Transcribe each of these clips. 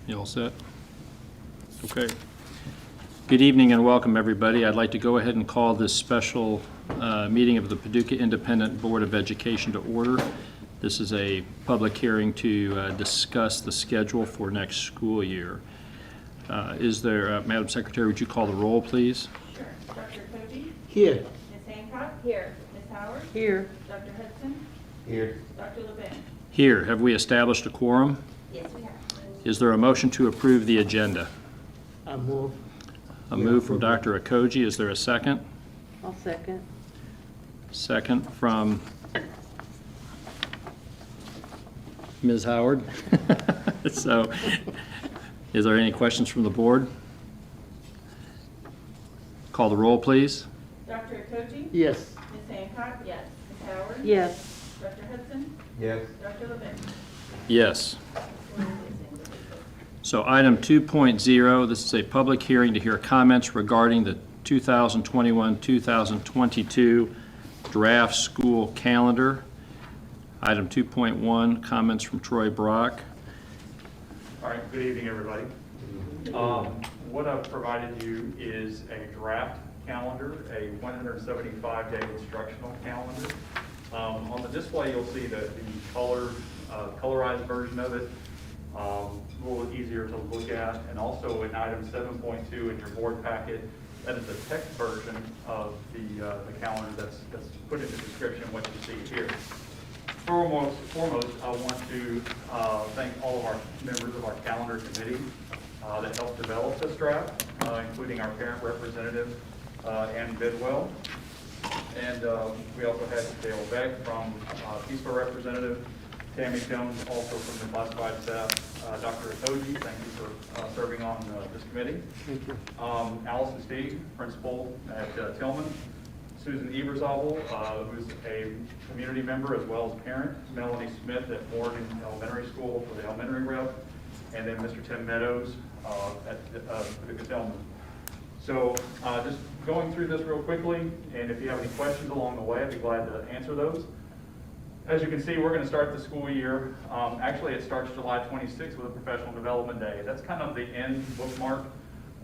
You all set? Okay. Good evening and welcome, everybody. I'd like to go ahead and call this special meeting of the Paducah Independent Board of Education to order. This is a public hearing to discuss the schedule for next school year. Is there, Madam Secretary, would you call the roll, please? Sure. Dr. Koji? Here. Ms. Hancock? Here. Ms. Howard? Here. Dr. Hudson? Here. Dr. Levin? Here. Have we established a quorum? Yes, we have. Is there a motion to approve the agenda? I move. A move from Dr. Okoji. Is there a second? I'll second. Second from Ms. Howard. So, is there any questions from the board? Call the roll, please. Dr. Koji? Yes. Ms. Hancock? Yes. Ms. Howard? Yes. Dr. Hudson? Yes. Dr. Levin? Yes. So item 2.0, this is a public hearing to hear comments regarding the 2021-2022 draft school calendar. Item 2.1, comments from Troy Brock. All right, good evening, everybody. What I've provided you is a draft calendar, a 175-day instructional calendar. On the display, you'll see the colorized version of it, a little easier to look at, and also in item 7.2 in your board packet, that is the text version of the calendar that's put in the description, what you see here. Foremost, I want to thank all of our members of our calendar committee that helped develop this draft, including our parent representative, Ann Bidwell. And we also had Dale Beck from PISA representative, Tammy Jones, also from the classified staff, Dr. Okoji, thank you for serving on this committee. Thank you. Allison Stieg, principal at Tillman. Susan Ebersabel, who's a community member as well as parent. Melanie Smith at Morgan Elementary School for the elementary rep. And then Mr. Tim Meadows at Paducah Tillman. So just going through this real quickly, and if you have any questions along the way, I'd be glad to answer those. As you can see, we're going to start the school year. Actually, it starts July 26th with a professional development day. That's kind of the end bookmark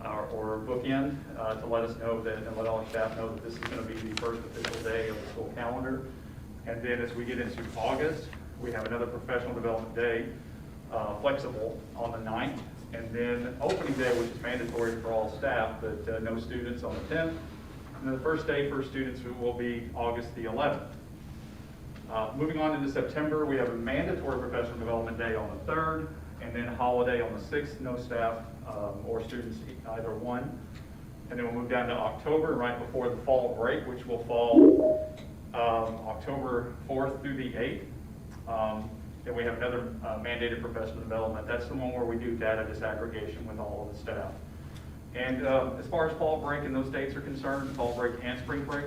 or bookend to let us know that, and let all our staff know that this is going to be the first official day of the school calendar. And then as we get into August, we have another professional development day, flexible, on the 9th. And then opening day, which is mandatory for all staff, but no students on the 10th. And then the first day for students will be August the 11th. Moving on into September, we have a mandatory professional development day on the 3rd, and then holiday on the 6th, no staff or students, either one. And then we'll move down to October, right before the fall break, which will fall October 4th through the 8th. Then we have another mandated professional development. That's the one where we do data disaggregation with all of the staff. And as far as fall break and those dates are concerned, fall break and spring break,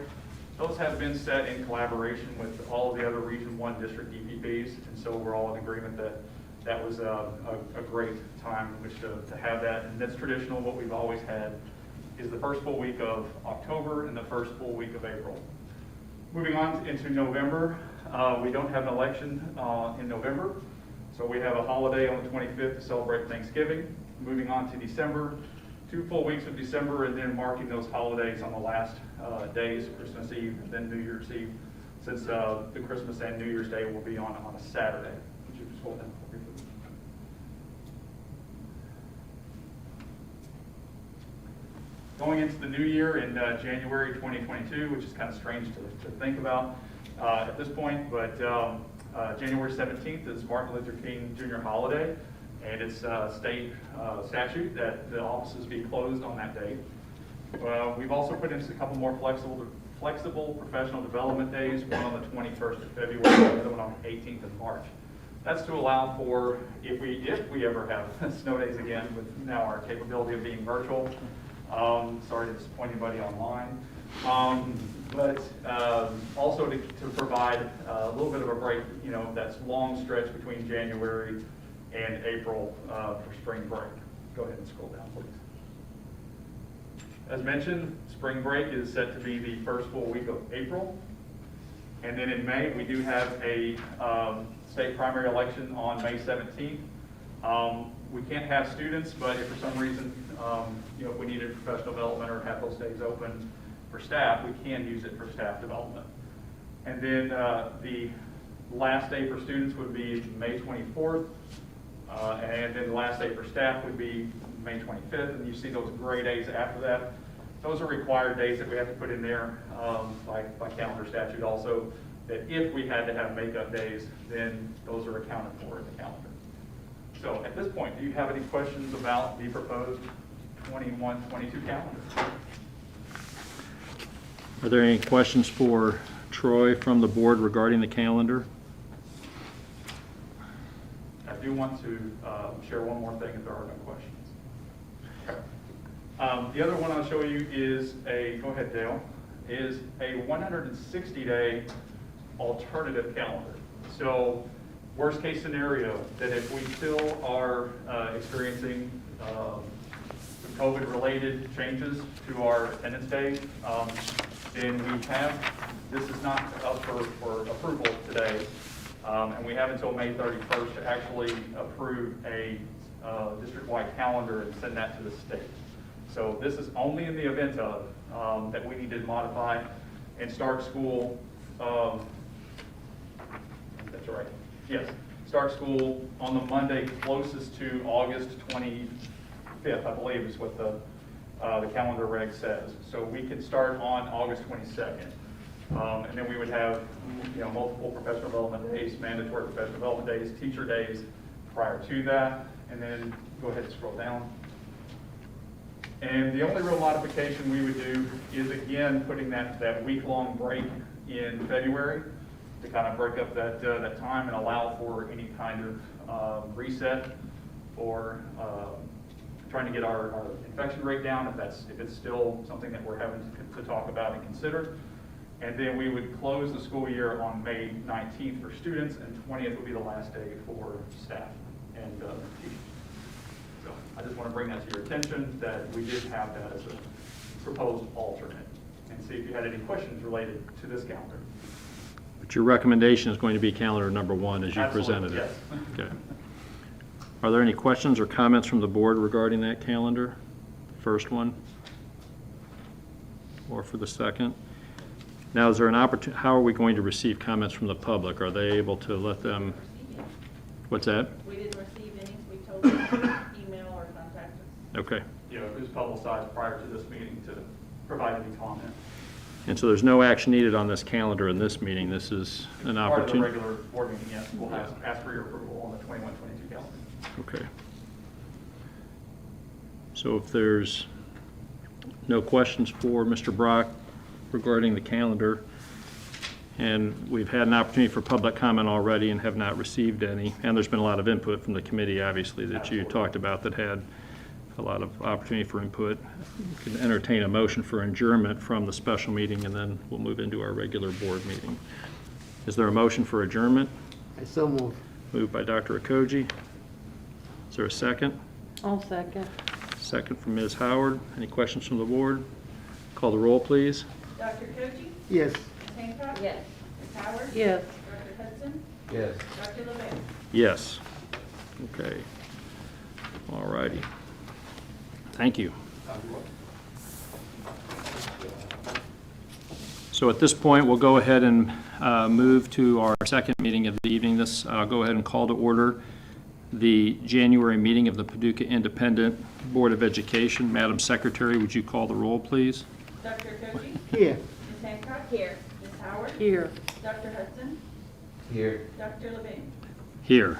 those have been set in collaboration with all of the other Region 1 district DPPs, and so we're all in agreement that that was a great time in which to have that. And that's traditional. What we've always had is the first full week of October and the first full week of April. Moving on into November, we don't have an election in November, so we have a holiday on the 25th to celebrate Thanksgiving. Moving on to December, 2 full weeks of December, and then marking those holidays on the last days, Christmas Eve and then New Year's Eve, since the Christmas and New Year's Day will be on a Saturday. Would you just hold that briefly? Going into the new year in January 2022, which is kind of strange to think about at this point, but January 17th is Martin Luther King Jr. holiday, and it's state statute that the offices be closed on that day. We've also put in a couple more flexible professional development days, one on the 21st of February, and the other one on the 18th of March. That's to allow for, if we ever have snow days again, with now our capability of being virtual. Sorry to disappoint anybody online. But also to provide a little bit of a break, that's long stretch between January and April for spring break. Go ahead and scroll down, please. As mentioned, spring break is set to be the first full week of April. And then in May, we do have a state primary election on May 17th. we can't have students, but if for some reason, if we needed professional development or have those days open for staff, we can use it for staff development. And then the last day for students would be May 24th, and then the last day for staff would be May 25th, and you see those gray days after that. Those are required days that we have to put in there by calendar statute also, that if we had to have makeup days, then those are accounted for in the calendar. So at this point, do you have any questions about the proposed 21-22 calendar? Are there any questions for Troy from the board regarding the calendar? I do want to share one more thing if there are no questions. Okay. The other one I'll show you is go ahead Dale, is a 160-day alternative calendar. So worst case scenario, that if we still are experiencing some COVID-related changes to our attendance days, then we have, this is not up for approval today, and we have until May 31st to actually approve a district-wide calendar and send that to the state. So this is only in the event of that we need to modify and start school, that's right, yes, start school on the Monday closest to August 25th, I believe is what the calendar reg says. So we can start on August 22nd. And then we would have, multiple professional development days, mandatory professional development days, teacher days prior to that. And then go ahead and scroll down. And the only real modification we would do is, again, putting that week-long break in February to kind of break up that time and allow for any kind of reset or trying to get our infection rate down if it's still something that we're having to talk about and consider. And then we would close the school year on May 19th for students, and 20th would be the last day for staff and teachers. So I just want to bring that to your attention, that we did have that as a proposed alternate, and see if you had any questions related to this calendar. But your recommendation is going to be calendar number 1 as you Absolutely, presented it. yes. Okay. Are there any questions or comments from the board regarding that calendar? The first one? Or for the second? Now, is there an opportunity, how are we going to receive comments from the public? Are they able to let them, what's that? We didn't receive any, we told them to email or contact us. Okay. It was publicized prior to this meeting to provide any comment. And so there's no action needed on this calendar in this meeting. This is an Part of the opportunity. regular board meeting, yes, we'll ask for your approval on the 21-22 calendar. Okay. So if there's no questions for Mr. Brock regarding the calendar, and we've had an opportunity for public comment already and have not received any, and there's been a lot of input from the committee, obviously, that you talked about that had a lot of opportunity for input. You can entertain a motion for adjournment from the special meeting, and then we'll move into our regular board meeting. Is there a motion for adjournment? I so move. Moved by Dr. Okoji. Is there a second? I'll second. Second from Ms. Howard. Any questions from the board? Call the roll, please. Dr. Koji? Yes. Ms. Hancock? Yes. Ms. Howard? Yes. Dr. Hudson? Yes. Dr. LeBear? Yes. Okay. All righty. Thank you. So at this point, we'll go ahead and move to our second meeting of the evening. I'll go ahead and call to order the January meeting of the Paducah Independent Board of Education. Madam Secretary, would you call the roll, please? Dr. Koji? Here. Ms. Hancock? Here. Ms. Howard? Here. Dr. Hudson? Here. Dr. LeBear? Here.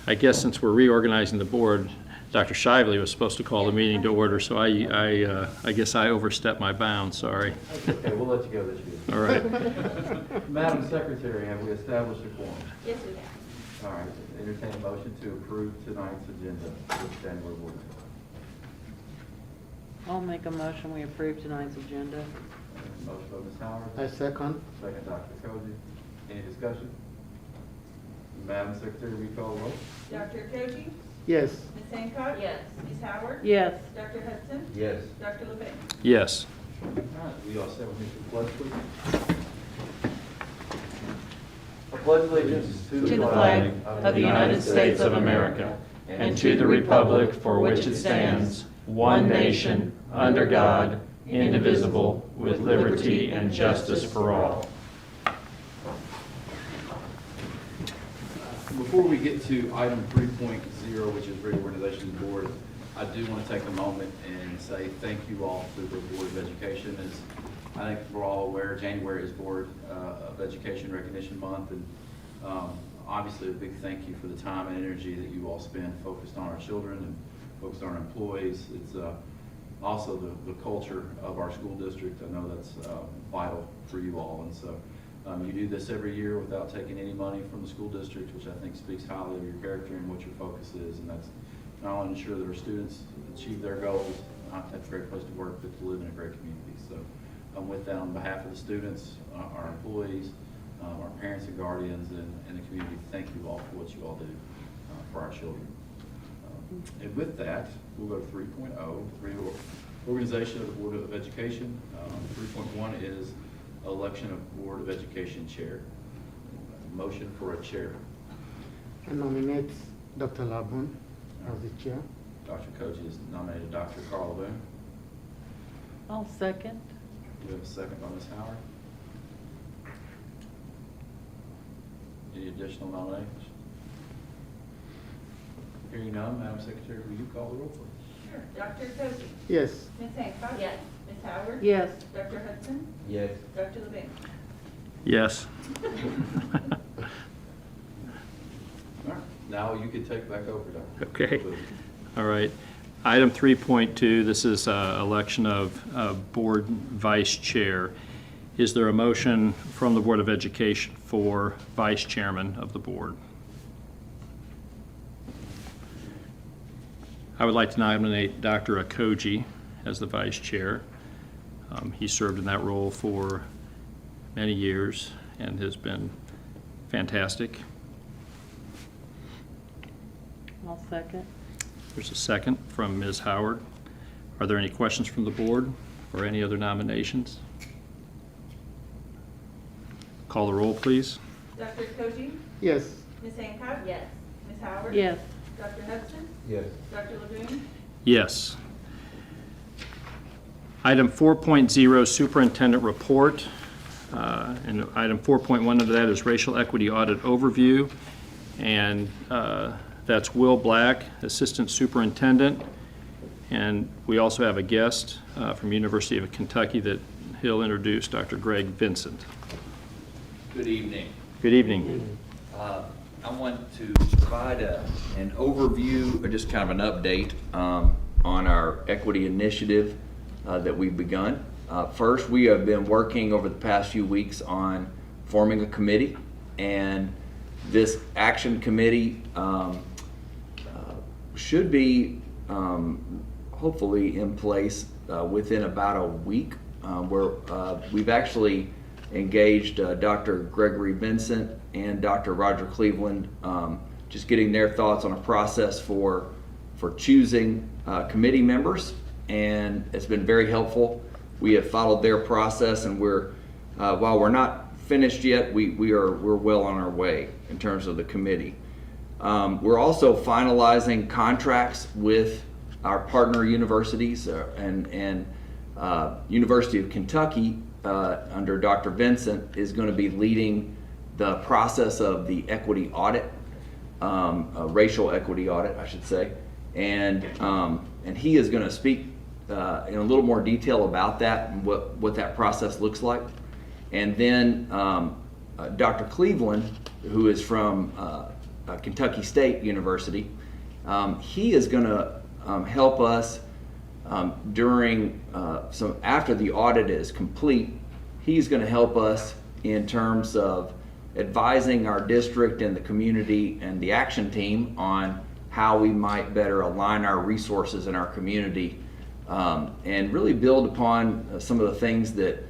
I guess since we're reorganizing the board, Dr. Shively was supposed to call the meeting to order, so I guess I overstepped my bounds, sorry. Okay, we'll let you go this year. All right. Madam Secretary, have we established a quorum? Yes, we have. All right, entertain a motion to approve tonight's agenda for the January board. I'll make a motion, we approve tonight's agenda. Motion by Ms. Howard. I second. Second, Dr. Koji. Any discussion? Madam Secretary, will you call the roll? Dr. Koji? Yes. Ms. Hancock? Yes. Ms. Howard? Yes. Dr. Hudson? Yes. Dr. LeBear? Yes. All right, we all set with Mr. Pledge, please? I pledge allegiance To the flag of the United States of America and to the republic for which it stands, one nation, under God, indivisible, with liberty and justice for all. Before we get to item 3.0, which is reorganization of the board, I do want to take a moment and say thank you all to the Board of Education. As I think we're all aware, January is Board of Education Recognition Month, and obviously a big thank you for the time and energy that you all spend focused on our children and focused on our employees. It's also the culture of our school district. I know that's vital for you all, and so you do this every year without taking any money from the school district, which I think speaks highly of your character and what your focus is, and that's not only to ensure that our students achieve their goals, not have a great place to work, but to live in a great community. So with that, on behalf of the students, our employees, our parents and guardians, and the community, thank you all for what you all do for our children. And with that, we'll go to 3.0, reorganization of the Board of Education. 3.1 is election of Board of Education Chair. Motion for a chair. I nominate Dr. Labun as the chair. Dr. Koji has nominated Dr. Carla Boone. I'll second. We have a second by Ms. Howard. Any additional nominations? Hearing none, Madam Secretary, will you call the roll, please? Sure. Dr. Koji? Yes. Ms. Hancock? Yes. Ms. Howard? Yes. Dr. Hudson? Yes. Dr. Levine? Yes. All right, now you can take back over, Dr. Okay. All right. Item 3.2, this is election of board vice chair. Is there a motion from the Board of Education for vice chairman of the board? I would like to nominate Dr. Akoji as the vice chair. He served in that role for many years and has been fantastic. I'll second. There's a second from Ms. Howard. Are there any questions from the board or any other nominations? Call the roll, please. Dr. Koji? Yes. Ms. Hancock? Yes. Ms. Howard? Yes. Dr. Hudson? Yes. Dr. Levine? Yes. Item 4.0, Superintendent Report. And item 4.1 under that is Racial Equity Audit Overview. And that's Will Black, Assistant Superintendent. And we also have a guest from University of Kentucky that he'll introduce, Dr. Greg Vincent. Good evening. Good evening. I want to provide an overview, or just kind of an update on our equity initiative that we've begun. First, we have been working over the past few weeks on forming a committee, and this action committee should be hopefully in place within about a week, where we've actually engaged Dr. Gregory Vincent and Dr. Roger Cleveland, just getting their thoughts on a process for choosing committee members, and it's been very helpful. We have followed their process, and we're while we're not finished yet, we're well on our way in terms of the committee. We're also finalizing contracts with our partner universities, and University of Kentucky under Dr. Vincent is going to be leading the process of the equity audit, racial equity audit, I should say, and he is going to speak in a little more detail about that and what that process looks like. And then Dr. Cleveland, who is from Kentucky State University, he is going to help us during after the audit is complete. He's going to help us in terms of advising our district and the community and the action team on how we might better align our resources in our community, and really build upon some of the things that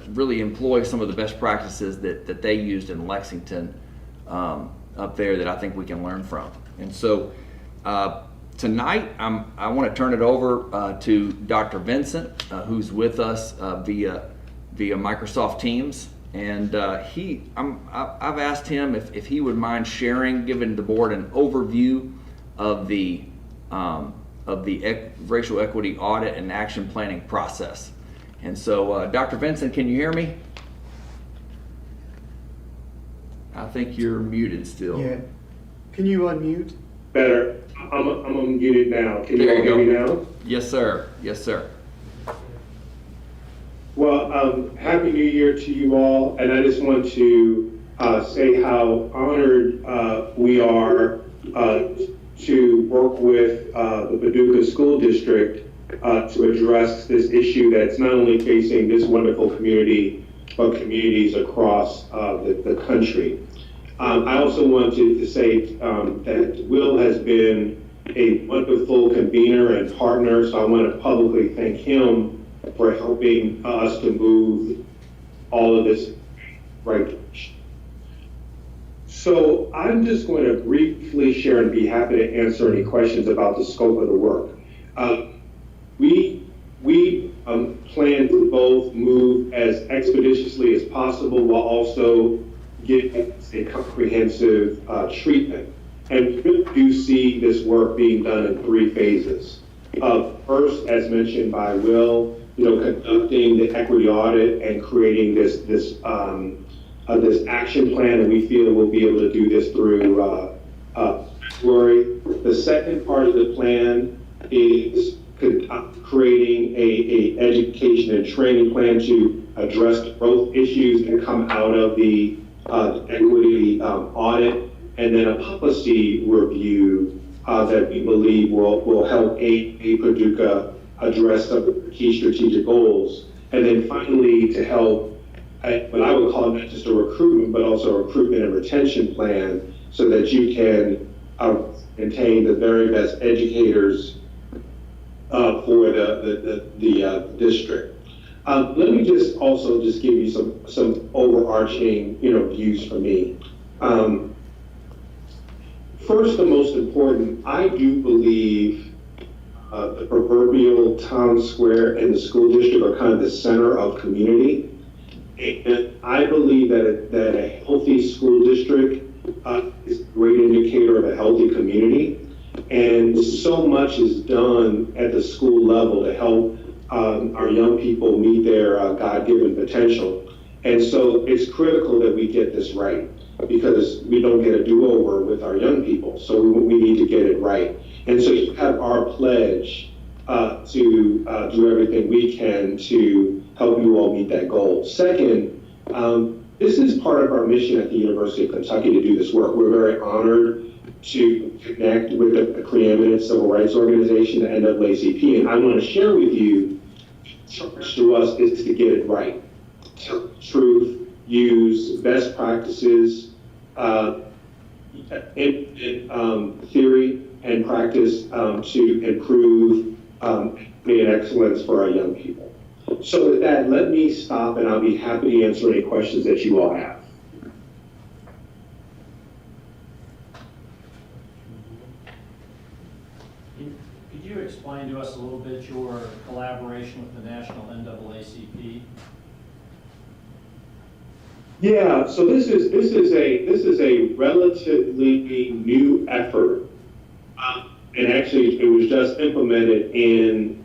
really employ some of the best practices that they used in Lexington up there that I think we can learn from. And so tonight I want to turn it over to Dr. Vincent, who's with us via Microsoft Teams, And I've asked him if he would mind sharing, giving the board an overview of the racial equity audit and action planning process. And so, Dr. Vincent, can you hear me? I think you're muted still. Yeah. Can you unmute? Better. I'm unmuted now. Can you There all you hear me go. now? Yes, sir. Yes, sir. Well, Happy New Year to you all, and I just want to say how honored we are to work with the Paducah School District to address this issue that's not only facing this wonderful community, but communities across the country. I also wanted to say that Will has been a wonderful convener and partner, so I want to publicly thank him for helping us to move all of this right direction. So I'm just going to briefly share and be happy to answer any questions about the scope of the work. We plan to both move as expeditiously as possible while also getting a comprehensive treatment. And we really do see this work being done in 3 phases. First, as mentioned by Will, conducting the equity audit and creating this action plan, and we feel we'll be able to do this through February. The second part of the plan is creating a education and training plan to address the growth issues that come out of the equity audit, and then a policy review that we believe will help aid Paducah address some of the key strategic goals. And then finally, to help what I would call not just a recruitment, but also a recruitment and retention plan so that you can maintain the very best educators for the district. Let me just also give you some overarching views for me. First, the most important, I do believe the proverbial town square and the school district are kind of the center of community. And I believe that a healthy school district is a great indicator of a healthy community. And so much is done at the school level to help our young people meet their God-given potential. And so it's critical that we get this right, because we don't get a do-over with our young people. So we need to get it right. And so you have our pledge to do everything we can to help you all meet that goal. Second, this is part of our mission at the University of Kentucky to do this work. We're very honored to connect with the preeminent civil rights organization, the NAACP, and I want to share with you, charge to us is to get it right. Tell the truth, use best practices, in theory and practice to improve equity and excellence for our young people. So with that, let me stop, and I'll be happy to answer any questions that you all have. Could you explain to us a little bit your collaboration with the National NAACP? Yeah, so this is a relatively new effort, and actually it was just implemented in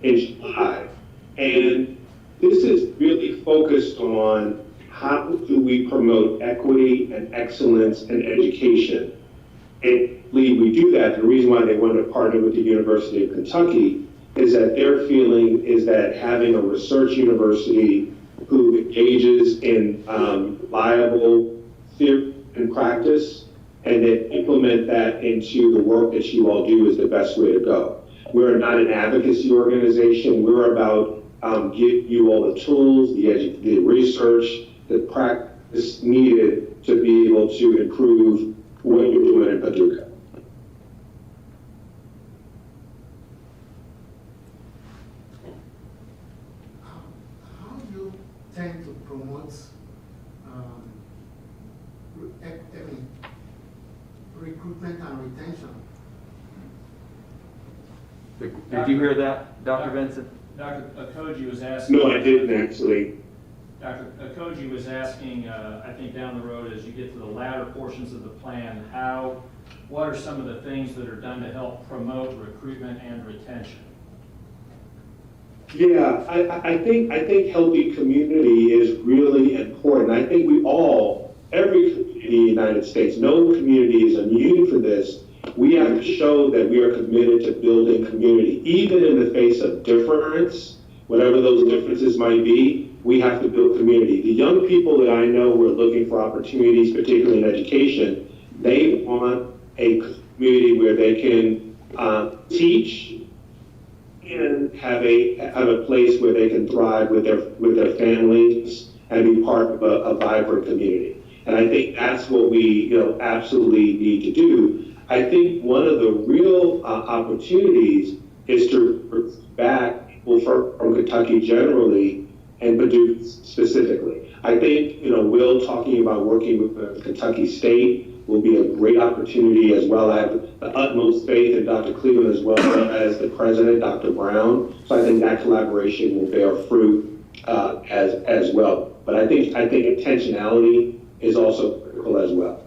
July, and this is really focused on how do we promote equity and excellence in education. And we do that. The reason why they wanted to partner with the University of Kentucky is that their feeling is that having a research university who engages in reliable theory and practice and then implement that into the work that you all do is the best way to go. We're not an advocacy organization. We're about giving you all the tools, the research, the practice needed to be able to improve what you're doing in Paducah. How do you tend to promote recruitment and retention? Did you hear that, Dr. Vincent? Dr. Okoji was asking. No, I didn't actually. Dr. Koji was asking, I think down the road as you get to the latter portions of the plan, what are some of the things that are done to help promote recruitment and retention? Yeah, I think healthy community is really important. I think every community in the United States, no community is immune for this. We have to show that we are committed to building community, even in the face of difference, whatever those differences might be. We have to build community. The young people that I know who are looking for opportunities, particularly in education, they want a community where they can teach and have a place where they can thrive with their families and be part of a vibrant community. And I think that's what we absolutely need to do. I think one of the real opportunities is to bring back people from Kentucky generally and Paducah specifically. I think, Will talking about working with Kentucky State will be a great opportunity as well. I have the utmost faith in Dr. Cleveland as well as the president, Dr. Brown. So I think that collaboration will bear fruit as well. But I think intentionality is also critical as well.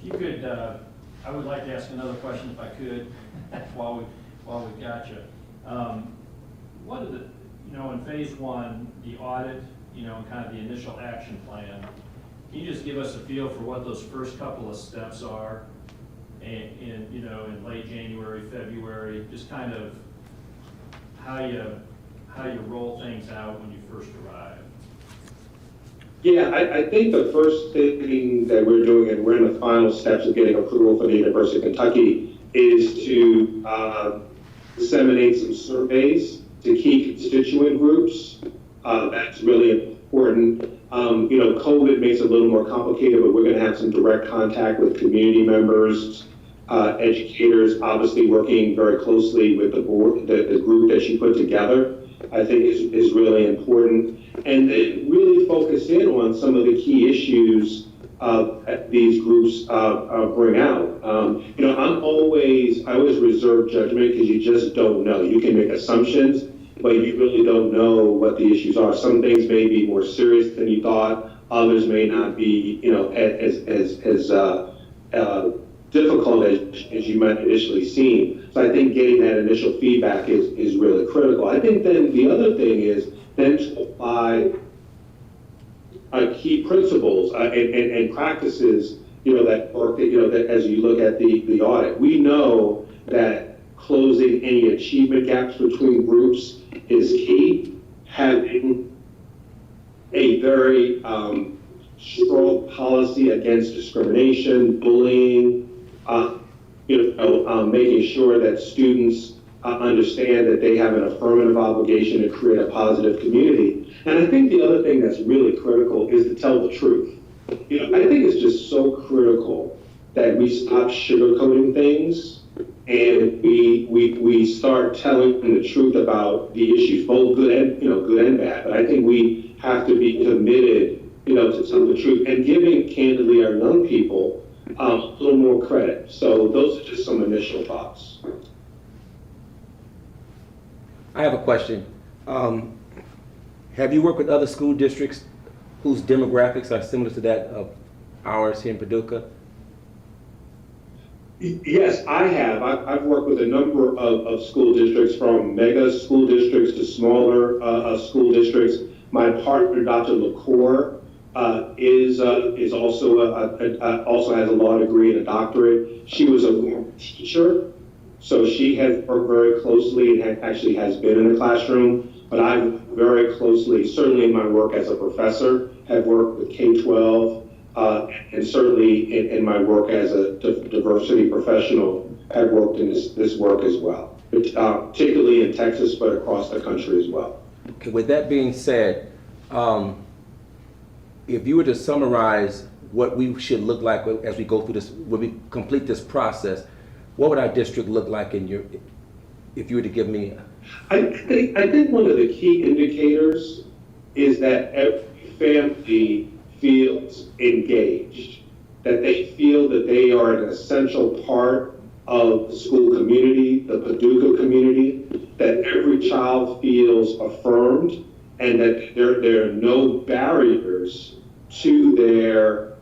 If you could, I would like to ask another question if I could, while we got you. What are the, in phase one, the audit, and kind of the initial action plan, can you just give us a feel for what those first couple of steps are in late January, February, just kind of how you roll things out when you first arrive? Yeah, I think the first thing that we're doing, and we're in the final steps of getting approval for the University of Kentucky, is to disseminate some surveys to key constituent groups. That's really important. COVID makes it a little more complicated, but we're going to have some direct contact with community members, educators, obviously working very closely with the board, the group that you put together, I think is really important. And then really focus in on some of the key issues these groups bring out. I always reserve judgment because you just don't know. You can make assumptions, but you really don't know what the issues are. Some things may be more serious than you thought. Others may not be, as difficult as you might initially seem. So I think getting that initial feedback is really critical. I think then the other thing is then to apply key principles and practices, that work, that as you look at the audit. We know that closing any achievement gaps between groups is key. Having a very strong policy against discrimination, bullying, making sure that students understand that they have an affirmative obligation to create a positive community. And I think the other thing that's really critical is to tell the truth. I think it's just so critical that we stop sugarcoating things and we start telling the truth about the issues, both good and bad. But I think we have to be committed, to tell the truth and giving candidly our young people a little more credit. So those are just some initial thoughts. I have a question. Have you worked with other school districts whose demographics are similar to that of ours here in Paducah? Yes, I have. I've worked with a number of school districts, from mega school districts to smaller school districts. My partner, Dr. LaCour, is also has a law degree and a doctorate. She was a former teacher, so she has worked very closely and actually has been in the classroom. But I've very closely, certainly in my work as a professor, have worked with K-12, and certainly in my work as a diversity professional, have worked in this work as well, particularly in Texas, but across the country as well. Okay, with that being said, if you were to summarize what we should look like as we go through this, when we complete this process, what would our district look like if you were to give me? I think one of the key indicators is that every family feels engaged. that they feel that they are an essential part of the school community, the Paducah community, that every child feels affirmed, and that there are no barriers to their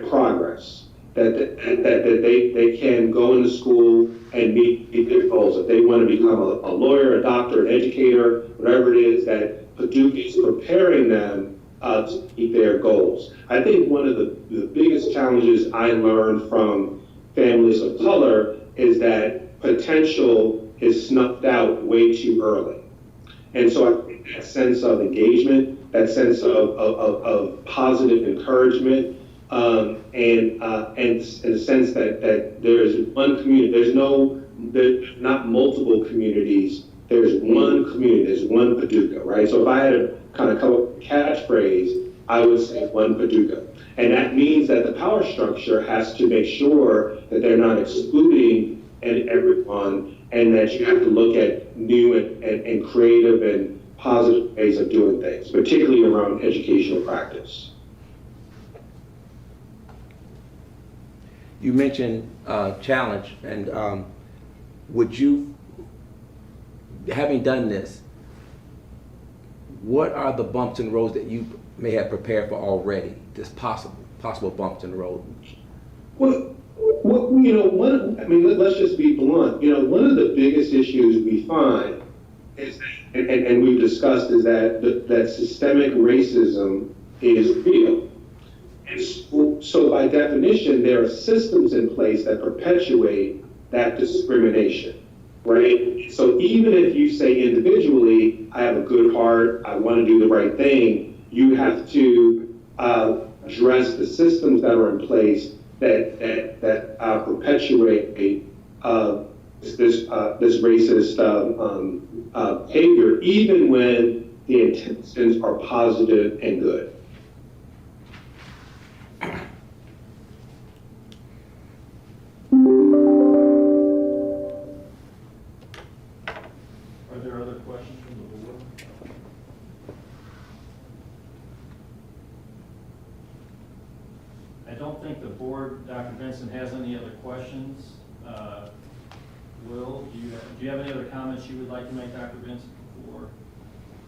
progress. That they can go into school and meet their goals. If they want to become a lawyer, a doctor, an educator, whatever it is, that Paducah is preparing them to meet their goals. I think one of the biggest challenges I learned from families of color is that potential is snuffed out way too early. And so I think that sense of engagement, that sense of positive encouragement, and the sense that there is one community, there's not multiple communities, there's one community, there's one Paducah, right? So if I had to kind of come up with a catchphrase, I would say one Paducah. And that means that the power structure has to make sure that they're not excluding everyone, and that you have to look at new and creative and positive ways of doing things, particularly around educational practice. You mentioned challenge, and would you, having done this, what are the bumps in the roads that you may have prepared for already? Just possible bumps in the road. Well, let's just be blunt. One of the biggest issues we find is, and we've discussed, is that systemic racism is real. And so by definition, there are systems in place that perpetuate that discrimination, right? So even if you say individually, I have a good heart, I want to do the right thing, you have to address the systems that are in place that perpetuate this racist behavior, even when the intentions are positive and good. Are there other questions from the board? I don't think the board, Dr. Benson, has any other questions. Will, do you have any other comments you would like to make, Dr. Benson, before?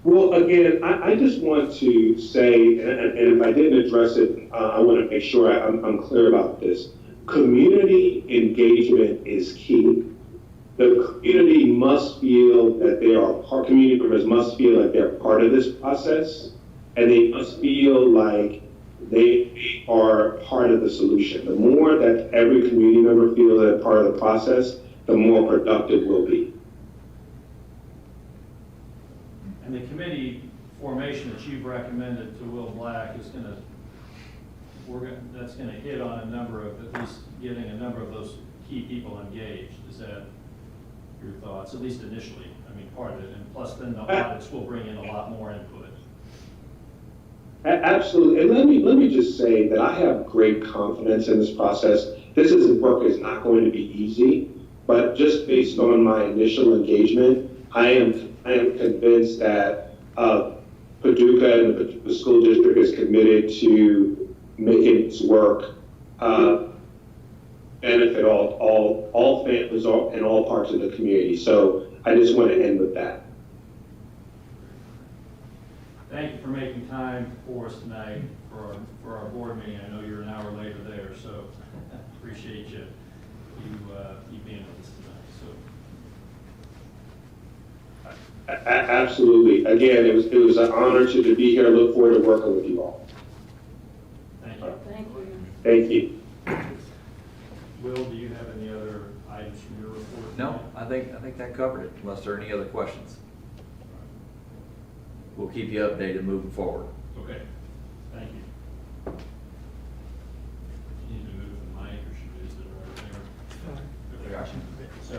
Well, again, I just want to say, and if I didn't address it, I want to make sure I'm clear about this. Community engagement is key. The community must feel that they are part, community members must feel like they're part of this process, and they must feel like they are part of the solution. The more that every community member feels that they're part of the process, the more productive we'll be. And the committee formation that you've recommended to Will Black is that's going to hit on a number of, at least getting a number of those key people engaged. Is that your thoughts, at least initially? I mean, part of it, and plus then the audits will bring in a lot more input. Absolutely, and let me just say that I have great confidence in this process. This work is not going to be easy, but just based on my initial engagement, I am convinced that Paducah and the Paducah School District is committed to making this work benefit all families and all parts of the community. So I just want to end with that. Thank you for making time for us tonight for our board meeting. I know you're an hour later there, so appreciate you being with us tonight. So. Absolutely. Again, it was an honor to be here. I look forward to working with you all. Thank you. Thank you. Thank you. Will, do you have any other items from your report? No, I think that covered it, unless there are any other questions. We'll keep you updated moving forward. Okay, thank you. You need to move the mic, or should we just sit right there? Gotcha. So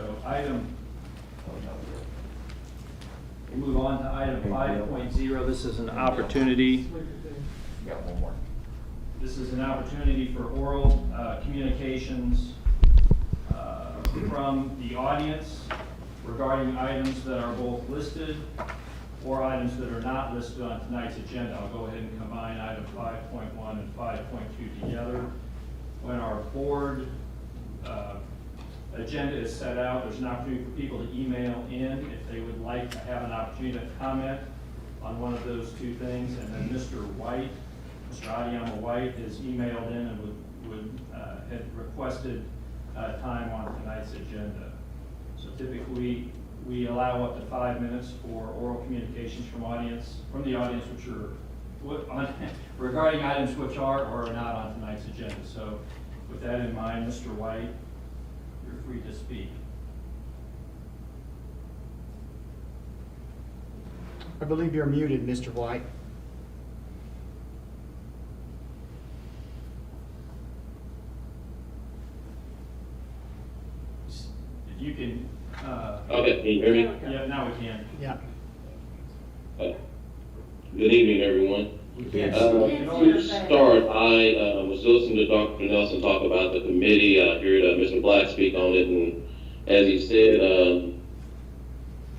we'll move on to item 5.0. This is an opportunity. Got one more. This is an opportunity for oral communications from the audience regarding items that are both listed or items that are not listed on tonight's agenda. I'll go ahead and combine item 5.1 and 5.2 together. when our board agenda is set out, there's an opportunity for people to email in if they would like to have an opportunity to comment on one of those two things. And then Mr. White, Mr. Adiyama White, has emailed in and had requested time on tonight's agenda. So typically, we allow up to 5 minutes for oral communications from the audience, which are regarding items which are or are not on tonight's agenda. So with that in mind, Mr. White, you're free to speak. I believe you're muted, Mr. White. If you can, Okay, can you hear me? yeah, now we can. Yeah. Good evening, everyone. To start, I was listening to Dr. Nelson talk about the committee. I heard Mr. Black speak on it, and as he said,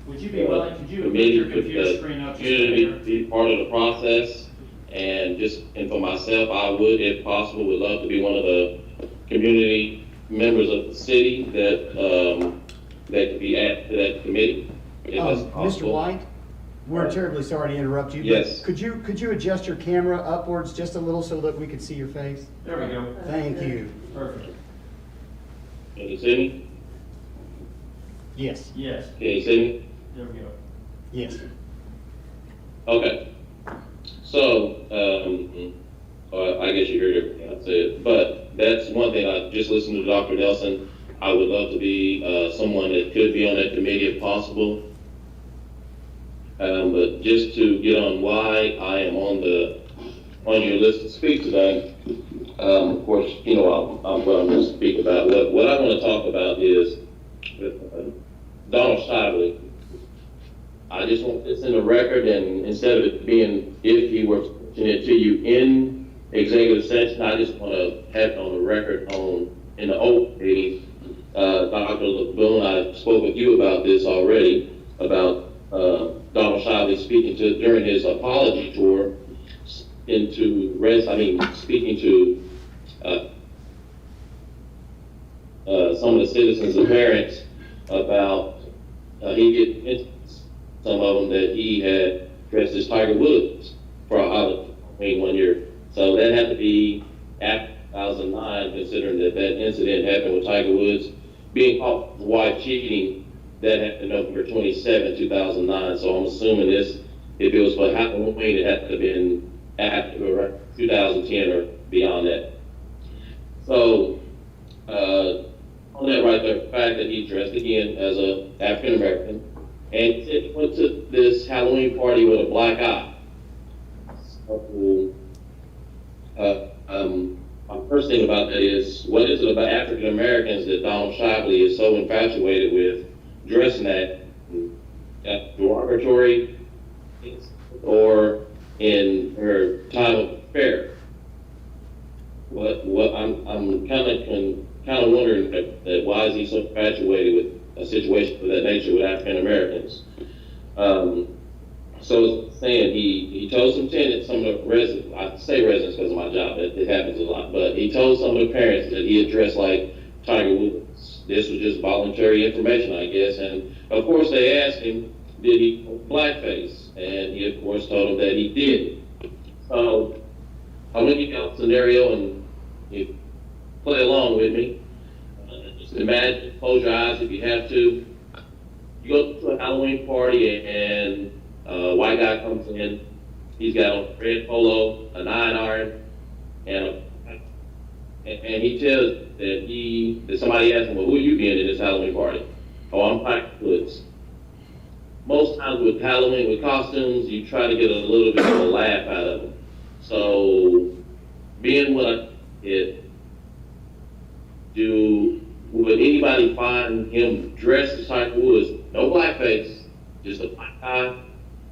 Would you be willing, could you put committee your could computer screen up just a community hair? be part of the process, and for myself, I would, if possible, would love to be one of the community members of the city that could be added to that committee. If that's Mr. possible. White, we're terribly sorry to interrupt you. but Yes. Could you adjust your camera upwards just a little so that we could see your face? There we go. Thank you. Perfect. Can you see me? Yes, Yes, Can you see me? there we go. yes. Okay. So, I guess you heard everything I said, but that's one thing. I just listened to Dr. Nelson. I would love to be someone that could be on that committee if possible. But just to get on why I am on your list to speak today, of course, you know, I'm going to speak about. What I want to talk about is Donald Shively. I just want this in the record, and instead of it being, if he were presenting it to you in executive session, I just want to have it on the record in the open meeting. Dr. LeBoon, I spoke with you about this already, about Donald Shively speaking during his apology tour, speaking to some of the citizens and parents about he get some of them that he had dressed as Tiger Woods for a Halloween one year. So that had to be after 2009, considering that incident happened with Tiger Woods being caught with his wife cheating. That happened November 27, 2009. So I'm assuming if it was for Halloween, it had to have been after 2010 or beyond that. So on that right there, the fact that he dressed again as a African American, and he went to this Halloween party with a black eye. So, my first thing about that is, what is it about African Americans that Donald Shively is so infatuated with dressing that derogatory or in her time of affair? What I'm kind of wondering that why is he so infatuated with a situation of that nature with African Americans? So saying he told some tenants, some of the residents, I say residents because of my job, it happens a lot, but he told some of the parents that he had dressed like Tiger Woods. This was just voluntary information, I guess, and of course they asked him, did he blackface? And he of course told them that he did. So I'm going to give you a scenario and you play along with me. Just imagine, close your eyes if you have to. You go to a Halloween party and a white guy comes in. He's got a red polo, a 9-iron, and he tells that somebody asked him, well, who are you being in this Halloween party? Oh, I'm Tiger Woods. Most times with Halloween, with costumes, you try to get a little bit of a laugh out of them. So, being what I did, would anybody find him dressed as Tiger Woods, no blackface, just a black tie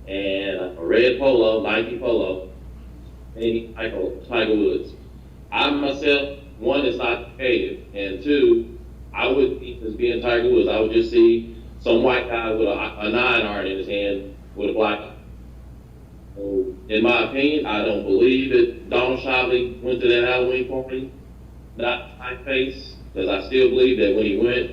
and a red polo, Nike polo, and Tiger Woods? I myself, one, is not creative, and two, I wouldn't think as being Tiger Woods. I would just see some white guy with a 9-iron in his hand with a black eye. So, in my opinion, I don't believe that Donald Shively went to that Halloween party. not typeface, because I still believe that when he went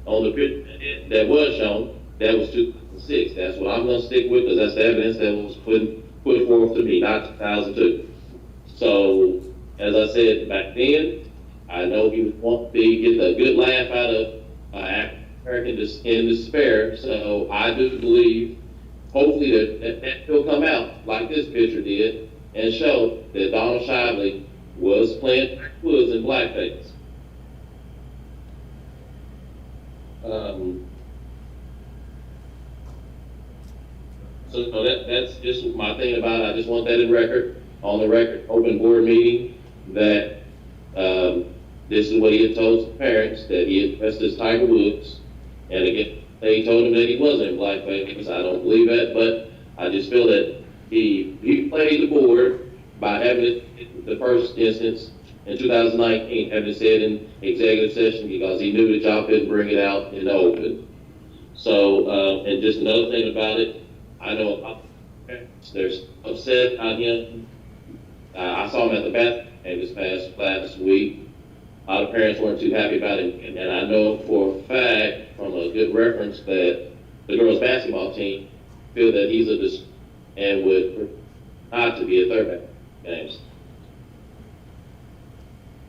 on the picture that was shown, that was 2006. That's what I'm gonna stick with, because that's the evidence that was put forth to me, not 2002. So, as I said back then, I know he was wanting to get a good laugh out of American in despair. So I do believe, hopefully, that will come out like this picture did and show that Donald Shively was playing woods in blackface. So that's just my thing about it. I just want that on the record, open board meeting, that this is what he had told his parents, that he had dressed as Tiger Woods. And again, they told him that he wasn't in blackface. I don't believe that, but I just feel that he played the board by having it the first instance in 2019, having it said in executive session, because he knew the job couldn't bring it out in the open. So, and just another thing about it, I know there's upset on him. I saw him at the bathroom this last week. A lot of parents weren't too happy about it, and I know for a fact from a good reference that the girls' basketball team feel that he's and would not to be a third back games.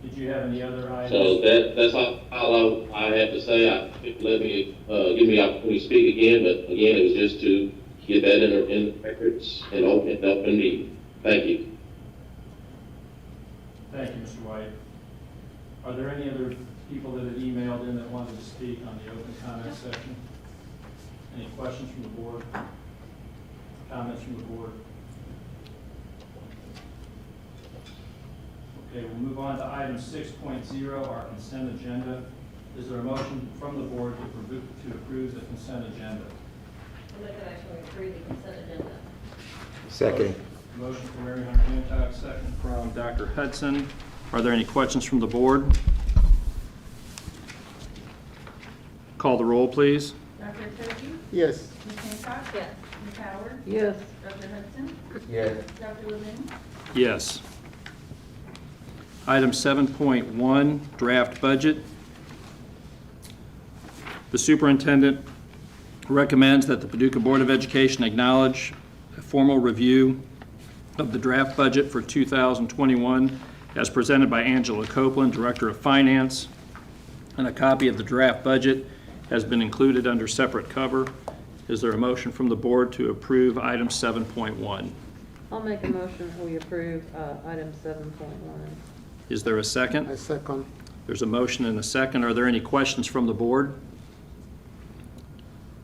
Did you have any other items? So that's all I have to say. Let me give me the opportunity to speak again, but again, it was just to get that in the records and open meeting. Thank you. Thank you, Mr. White. Are there any other people that have emailed in that wanted to speak on the open comment section? Any questions from the board? Comments from the board? Okay, we'll move on to item 6.0, our consent agenda. Is there a motion from the board to approve the consent agenda? I'll make a motion to approve the consent agenda. Second. Motion from Mary Hunter Hancock, second from Dr. Hudson. Are there any questions from the board? Call the roll, please. Dr. Koji? Yes. Ms. Hancock? Yes. Ms. Howard? Yes. Dr. Hudson? Yes. Dr. Levin? Yes. Item 7.1, draft budget. The superintendent recommends that the Paducah Board of Education acknowledge a formal review of the draft budget for 2021 as presented by Angela Copeland, Director of Finance, and a copy of the draft budget has been included under separate cover. Is there a motion from the board to approve item 7.1? I'll make a motion we approve item 7.1. Is there a second? I second. There's a motion and a second. Are there any questions from the board?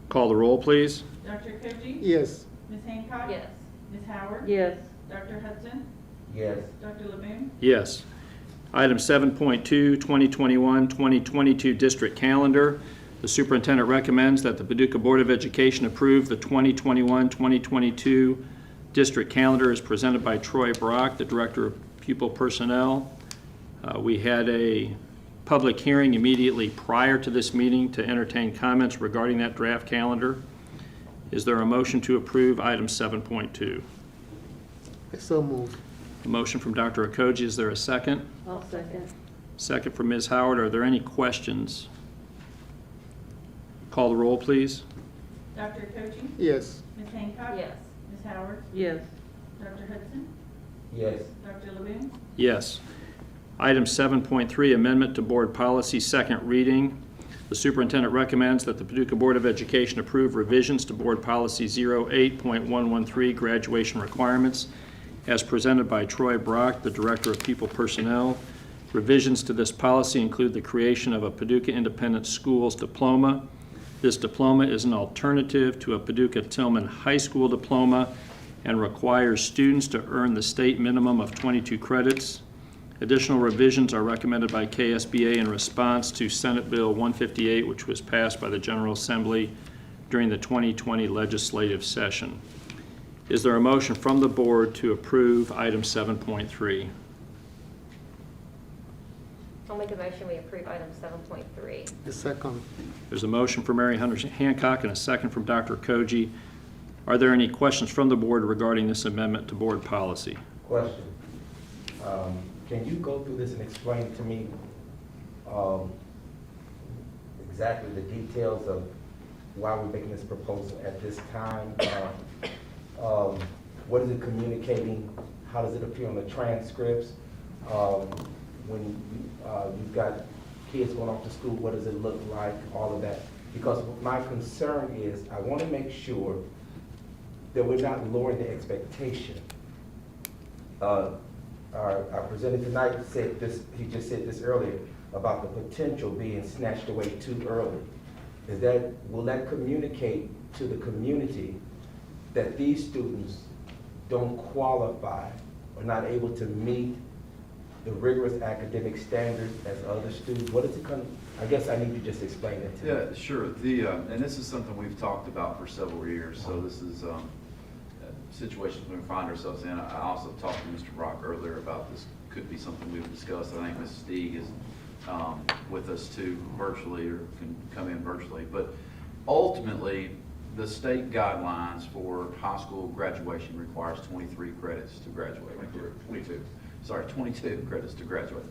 Call the roll, please. Dr. Koji? Yes. Ms. Hancock? Yes. Ms. Howard? Yes. Dr. Hudson? Yes. Dr. Levin? Yes. Item 7.2, 2021-2022 district calendar. The superintendent recommends that the Paducah Board of Education approve the 2021-2022 district calendar as presented by Troy Brock, the Director of Pupil Personnel. We had a public hearing immediately prior to this meeting to entertain comments regarding that draft calendar. Is there a motion to approve item 7.2? I so move. A motion from Dr. Okoji. Is there a second? I'll second. Second from Ms. Howard. Are there any questions? Call the roll, please. Dr. Koji? Yes. Ms. Hancock? Yes. Ms. Howard? Yes. Dr. Hudson? Yes. Dr. Levin? Yes. Item 7.3, amendment to board policy, second reading. The superintendent recommends that the Paducah Board of Education approve revisions to board policy 08.113, graduation requirements, as presented by Troy Brock, the Director of People Personnel. Revisions to this policy include the creation of a Paducah Independent Schools diploma. This diploma is an alternative to a Paducah Tillman High School diploma and requires students to earn the state minimum of 22 credits. Additional revisions are recommended by KSBA in response to Senate Bill 158, which was passed by the General Assembly during the 2020 legislative session. Is there a motion from the board to approve item 7.3? I'll make a motion we approve item 7.3. I second. There's a motion from Mary Hunter Hancock and a second from Dr. Koji. Are there any questions from the board regarding this amendment to board policy? Question. can you go through this and explain to me exactly the details of why we're making this proposal at this time? What is it communicating? How does it appear on the transcripts? When you've got kids going off to school, what does it look like? All of that. Because my concern is I want to make sure that we're not lowering the expectation. Our presenter tonight said this, he just said this earlier, about the potential being snatched away too early. Will that communicate to the community that these students don't qualify or not able to meet the rigorous academic standards as other students? What is it I guess I need you to just explain it to me. Yeah, sure. And this is something we've talked about for several years. So this is situations we find ourselves in. I also talked to Mr. Brock earlier about this. Could be something we've discussed. I think Mrs. Steig is with us too virtually, or can come in virtually. But ultimately, the state guidelines for high school graduation requires 23 credits to graduate. 22 credits to graduate.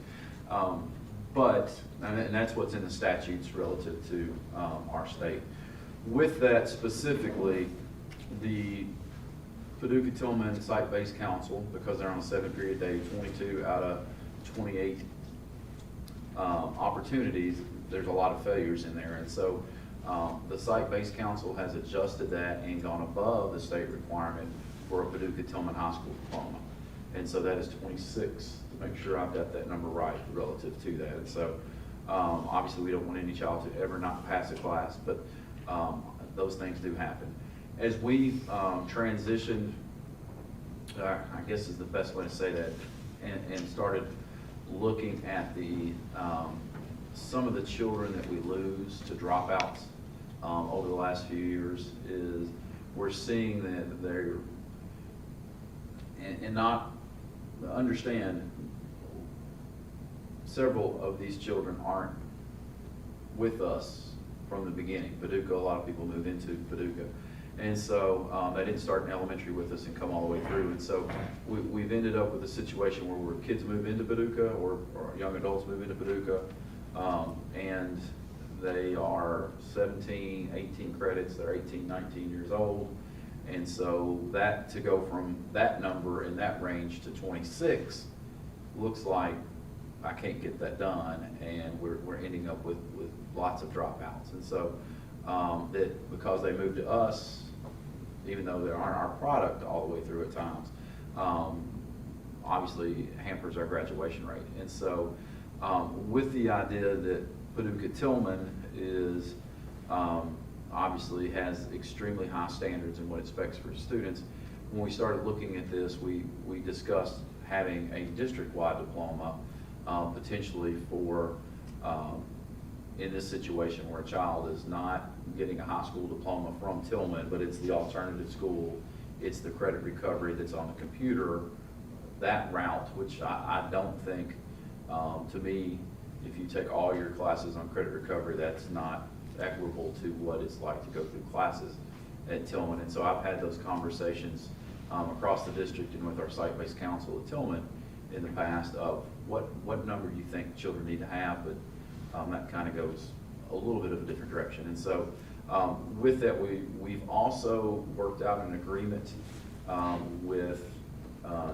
And that's what's in the statutes relative to our state. With that specifically, the Paducah-Tillman Site-Based Council, because they're on a 7-period day, 22 out of 28 opportunities, there's a lot of failures in there. And so the Site-Based Council has adjusted that and gone above the state requirement for a Paducah-Tillman High School diploma. And so that is 26, to make sure I've got that number right relative to that. And so obviously we don't want any child to ever not pass a class, but those things do happen. As we transitioned, I guess is the best way to say that, and started looking at the some of the children that we lose to dropouts over the last few years, is we're seeing that they're, and not understand, several of these children aren't with us from the beginning. Paducah, a lot of people move into Paducah. And so they didn't start in elementary with us and come all the way through. And so we've ended up with a situation where kids move into Paducah, or young adults move into Paducah, and they are 17, 18 credits, they're 18, 19 years old. And so that, to go from that number in that range to 26 looks like I can't get that done, and we're ending up with lots of dropouts. And so that because they moved to us, even though they aren't our product all the way through at times, obviously hampers our graduation rate. And so with the idea that Paducah-Tillman is obviously has extremely high standards in what it expects for students, when we started looking at this, we discussed having a district-wide diploma potentially for in this situation where a child is not getting a high school diploma from Tillman, but it's the alternative school, it's the credit recovery that's on the computer, that route, which I don't think, to me, if you take all your classes on credit recovery, that's not equitable to what it's like to go through classes at Tillman. And so I've had those conversations across the district and with our site-based council at Tillman in the past of what number you think children need to have, but that kind of goes a little bit of a different direction. And so with that, we've also worked out an agreement with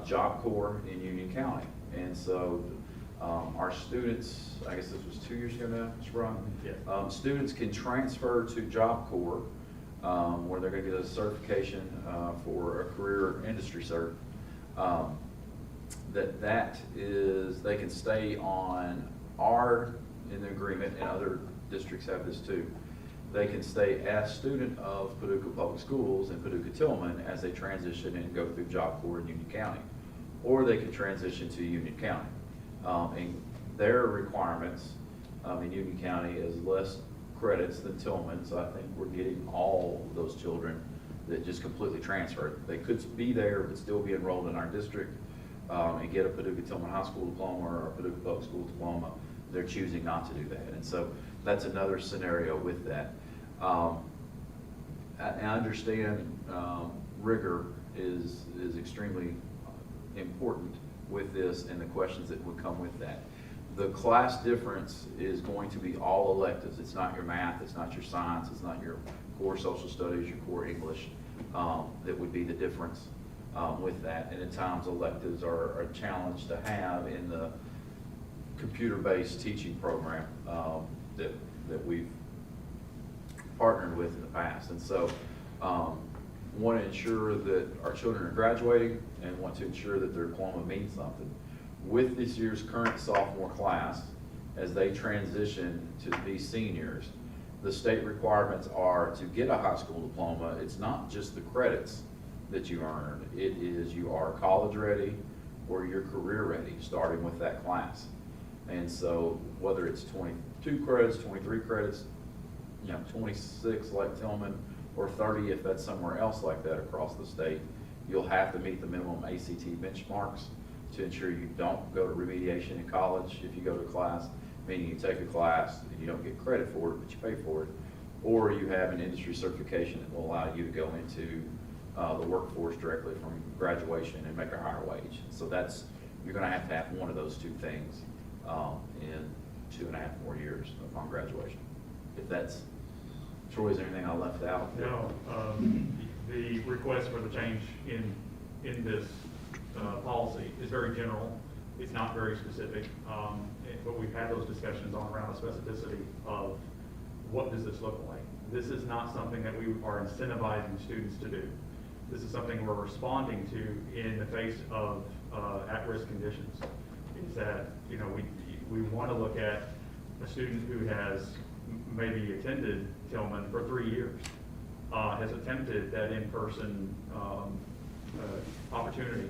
Job Corps in Union County. And so our students, I guess this was 2 years ago now, Mr. Brown? Yeah. Students can transfer to Job Corps where they're going to get a certification for a career industry cert. That is, they can stay on in the agreement, and other districts have this too, they can stay as student of Paducah Public Schools and Paducah-Tillman as they transition and go through Job Corps in Union County. Or they can transition to Union County. And their requirements in Union County is less credits than Tillman, so I think we're getting all of those children that just completely transferred. They could be there but still be enrolled in our district and get a Paducah-Tillman High School diploma or a Paducah Public School diploma. They're choosing not to do that. And so that's another scenario with that. I understand rigor is extremely important with this and the questions that would come with that. The class difference is going to be all electives. It's not your math, it's not your science, it's not your core social studies, your core English. That would be the difference with that. And at times electives are a challenge to have in the computer-based teaching program that we've partnered with in the past. And so want to ensure that our children are graduating and want to ensure that their diploma means something. With this year's current sophomore class, as they transition to be seniors, the state requirements are to get a high school diploma. It's not just the credits that you earn. It is you are college ready or you're career ready, starting with that class. And so whether it's 22 credits, 23 credits, 26 like Tillman, or 30 if that's somewhere else like that across the state, you'll have to meet the minimum ACT benchmarks to ensure you don't go to remediation in college if you go to class, meaning you take a class and you don't get credit for it, but you pay for it, or you have an industry certification that will allow you to go into the workforce directly from graduation and make a higher wage. So you're going to have one of those two things in 2.5 more years upon graduation. If that's, Troy, is there anything I left out? No, the request for the change in this policy is very general. It's not very specific, but we've had those discussions on around the specificity of what does this look like. This is not something that we are incentivizing students to do. This is something we're responding to in the face of at-risk conditions. Is that we want to look at a student who has maybe attended Tillman for 3 years, has attempted that in-person opportunity,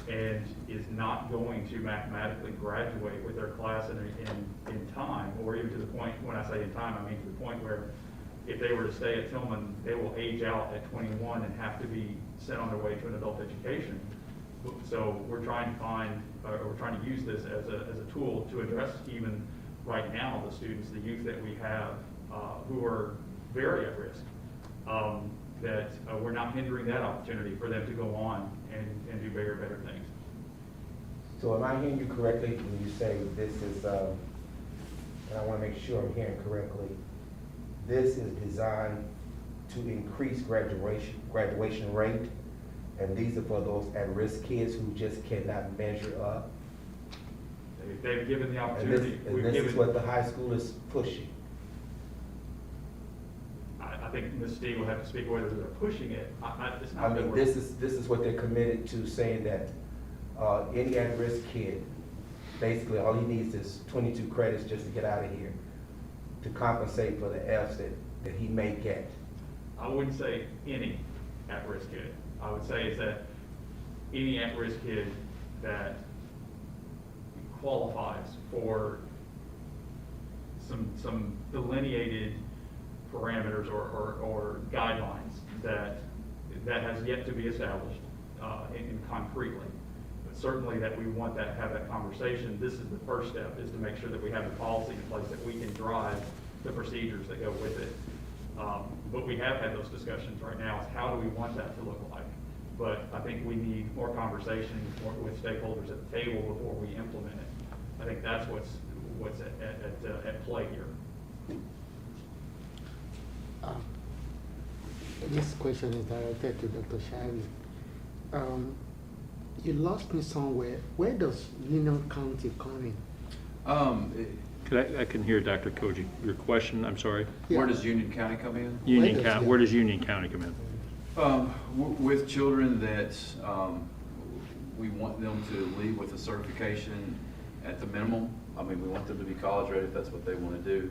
and is not going to mathematically graduate with their class in time, or even to the point, when I say in time, I mean to the point where if they were to stay at Tillman, they will age out at 21 and have to be sent on their way to an adult education. So we're trying to use this as a tool to address even right now the students, the youth that we have who are very at risk, that we're not hindering that opportunity for them to go on and do bigger, better things. So am I hearing you correctly when you say this is, and I want to make sure I'm hearing correctly, this is designed to increase graduation rate, and these are for those at-risk kids who just cannot measure up? They've given the And opportunity. this is what the high school is pushing? I think Ms. Steve will have to speak whether they're pushing it. It's not I mean, that this is what they're committed to, saying that any at-risk kid, basically all he needs is 22 credits just to get out of here, to compensate for the Fs that he may get. I wouldn't say any at-risk kid. I would say is that any at-risk kid that qualifies for some delineated parameters or guidelines that has yet to be established in concretely. But certainly that we want to have that conversation. This is the first step, is to make sure that we have the policy in place that we can drive the procedures that go with it. But we have had those discussions right now, is how do we want that to look like? But I think we need more conversation with stakeholders at the table before we implement it. I think that's what's at play here. This question is directed to Dr. Shively. You lost me somewhere. Where does Union County come in? I couldn't hear Dr. Koji. Your question, I'm sorry. Where does Union County come in? Where does Union County come in? With children that we want them to leave with a certification at the minimum. I mean, we want them to be college ready if that's what they want to do.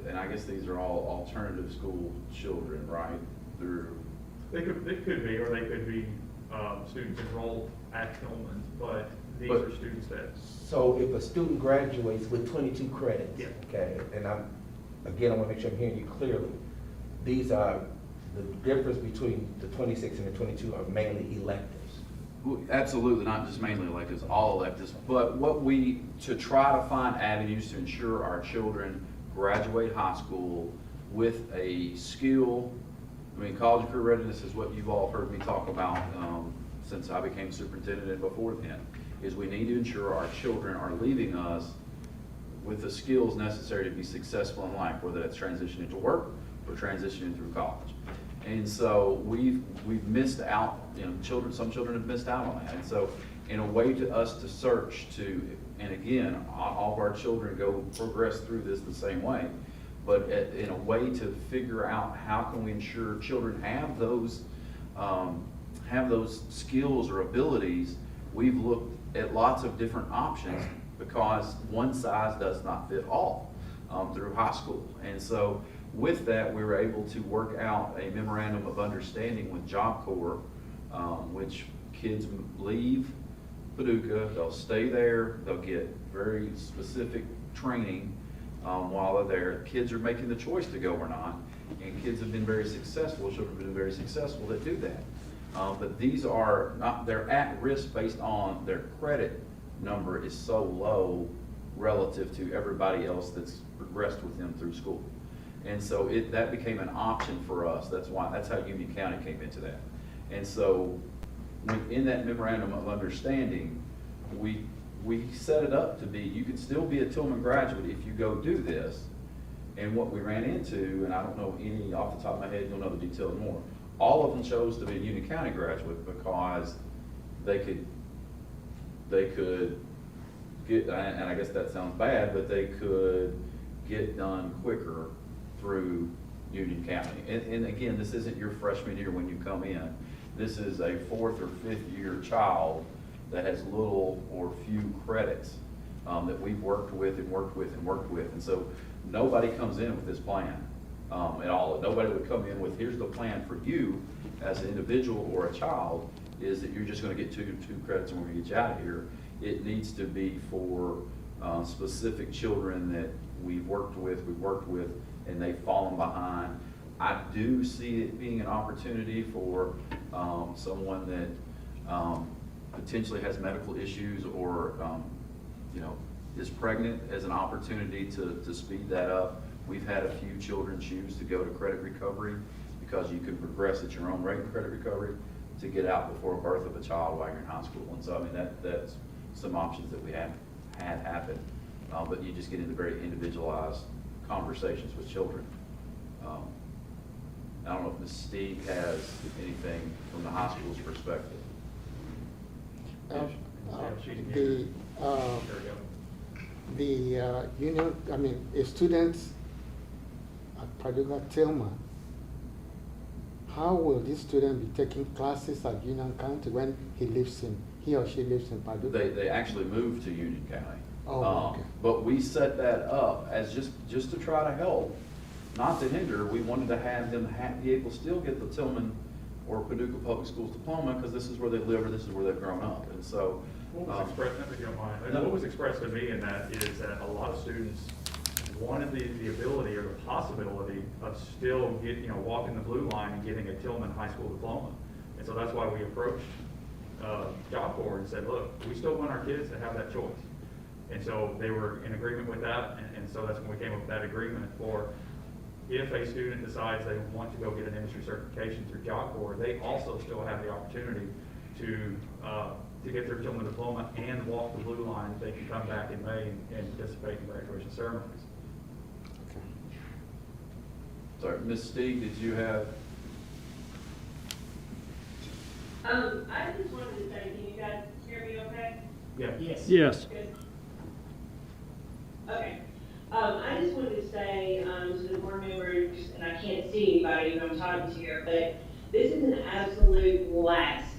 And I guess these are all alternative school children, right? They could be, or they could be students enrolled at Tillman, but these are students that. So if a student graduates with 22 credits, Yeah. okay, and I want to make sure I'm hearing you clearly. These are, the difference between the 26 and the 22 are mainly electives. Absolutely, not just mainly electives, all electives. But to try to find avenues to ensure our children graduate high school with a skill. I mean, college and career readiness is what you've all heard me talk about since I became superintendent and before then, is we need to ensure our children are leaving us with the skills necessary to be successful in life, whether that's transitioning to work or transitioning through college. And so we've missed out, some children have missed out on that. And so in a way to us to search to, and again, all of our children progress through this the same way, but in a way to figure out how can we ensure children have those skills or abilities, we've looked at lots of different options because one size does not fit all through high school. And so with that, we were able to work out a memorandum of understanding with Job Corps, which kids leave Paducah, they'll stay there, they'll get very specific training while they're there. Kids are making the choice to go or not, and kids have been very successful, children have been very successful that do that. But these are not, they're at risk based on their credit number is so low relative to everybody else that's progressed with them through school. And so that became an option for us. That's how Union County came into that. And so in that memorandum of understanding, we set it up to be, you can still be a Tillman graduate if you go do this. And what we ran into, and I don't know any off the top of my head, you'll know the details more, all of them chose to be a Union County graduate because they could get, and I guess that sounds bad, but they could get done quicker through Union County. And again, this isn't your freshman year when you come in. This is a 4th or 5th year child that has little or few credits that we've worked with. And so nobody comes in with this plan at all. Nobody would come in with, here's the plan for you as an individual or a child, is that you're just going to get two credits and we're going to get you out of here. It needs to be for specific children that we've worked with, and they've fallen behind. I do see it being an opportunity for someone that potentially has medical issues or is pregnant as an opportunity to speed that up. We've had a few children choose to go to credit recovery because you can progress at your own rate in credit recovery to get out before birth of a child while you're in high school. And so, I mean, that's some options that we have had happen. But you just get into very individualized conversations with children. I don't know if Ms. Steve has anything from the high school's perspective. Students at Paducah Tillman, how will this student be taking classes at Union County when he or she lives in Paducah? They actually moved to Union County. Oh, okay. But we set that up as just to try to help, not to hinder. We wanted to have them be able to still get the Tillman or Paducah Public Schools diploma because this is where they live or this is where they've grown up. And so, what was expressed, if you don't mind, what was expressed to me in that is that a lot of students wanted the ability or the possibility of still walking the blue line and getting a Tillman high school diploma. And so that's why we approached Job Corps and said, look, we still want our kids to have that choice. And so they were in agreement with that, and so that's when we came up with that agreement for if a student decides they want to go get an industry certification through Job Corps, they also still have the opportunity to get their Tillman diploma and walk the blue line. They can come back in May and participate in graduation ceremonies. Sorry, Ms. Steve, did you have? I just wanted to say, can you guys hear me okay? Yeah. Yes. Good. Okay. I just wanted to say to the board members, and I can't see anybody who I'm talking to here, but this is an absolute last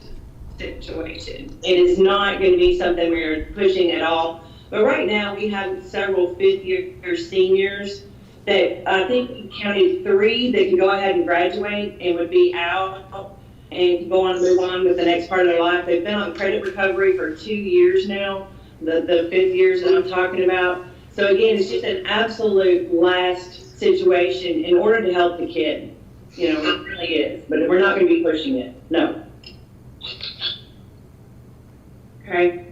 situation. It is not going to be something we're pushing at all. But right now we have several fifth-year seniors that I think we counted 3 that can go ahead and graduate and would be out and go on and move on with the next part of their life. They've been on credit recovery for 2 years now, the 5th years that I'm talking about. So again, it's just an absolute last situation in order to help the kid. It really is, but we're not going to be pushing it, no. Okay.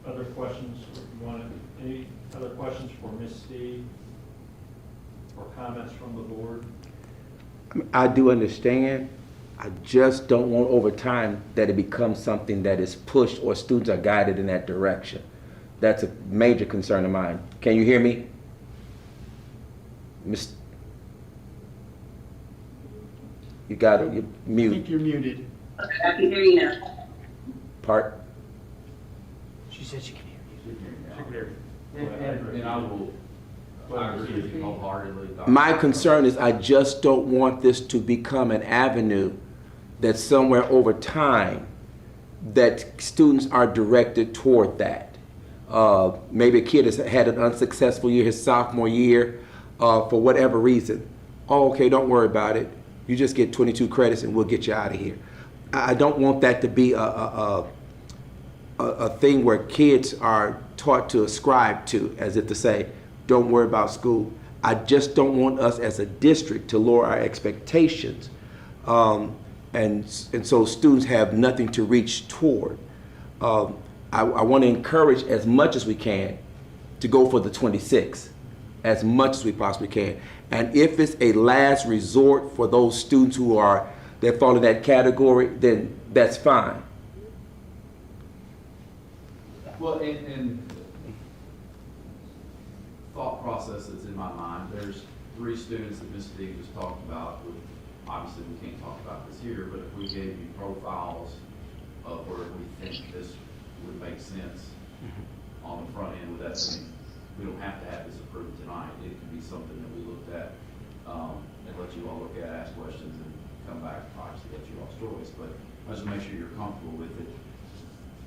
Other questions? Any other questions for Ms. Steve or comments from the board? I do understand I just don't want over time that it becomes something that is pushed or students are guided in that direction. That's a major concern of mine. Can you hear me? Miss, you got it, you're I mute. think you're muted. Okay, I can hear you now. Part? She said she can hear you. Secretary. And I agree with you wholeheartedly. Dr. My concern is I just don't want this to become an avenue that somewhere over time that students are directed toward that. Maybe a kid has had an unsuccessful year his sophomore year for whatever reason. Oh, okay, don't worry about it. You just get 22 credits and we'll get you out of here. I don't want that to be a thing where kids are taught to ascribe to, as if to say, don't worry about school. I just don't want us as a district to lower our expectations. And so students have nothing to reach toward. I want to encourage as much as we can to go for the 26, as much as we possibly can. And if it's a last resort for those students that fall in that category, then that's fine. Well, in thought process that's in my mind, there's 3 students that Ms. D just talked about. Obviously, we can't talk about this here, but if we gave you profiles of where we think this would make sense on the front end, with that, I mean, we don't have to have this approved tonight. It could be something that we looked at and let you all look at, ask questions, and come back, obviously, let you all's choice. But I just make sure you're comfortable with it.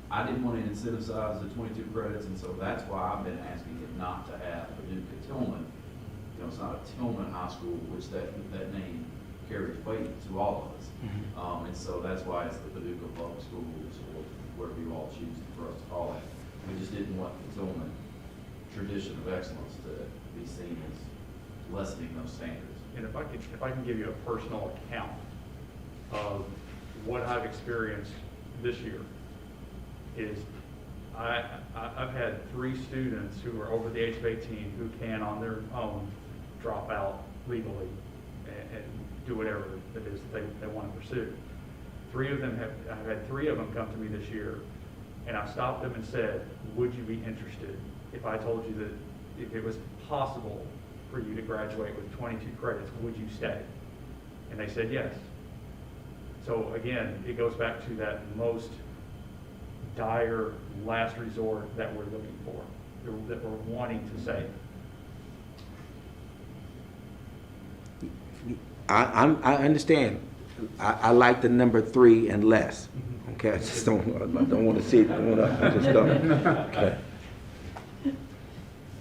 I didn't want to incentivize the 22 credits, and so that's why I've been asking it not to have Paducah Tillman. You know, it's not a Tillman High School, which that name carries weight to all of us. And so that's why it's the Paducah Public Schools, or whatever you all choose for us to call it. We just didn't want the Tillman tradition of excellence to be seen as lessening those standards. And if I can give you a personal account of what I've experienced this year, is I've had 3 students who are over the age of 18 who can on their own drop out legally and do whatever it is that they want to pursue. I've had 3 of them come to me this year, and I stopped them and said, would you be interested if I told you that if it was possible for you to graduate with 22 credits, would you stay? And they said yes. So again, it goes back to that most dire last resort that we're looking for, that we're wanting to save. I understand. I like the number 3 and less. Okay, I just don't want to see it going up. I just don't. Okay.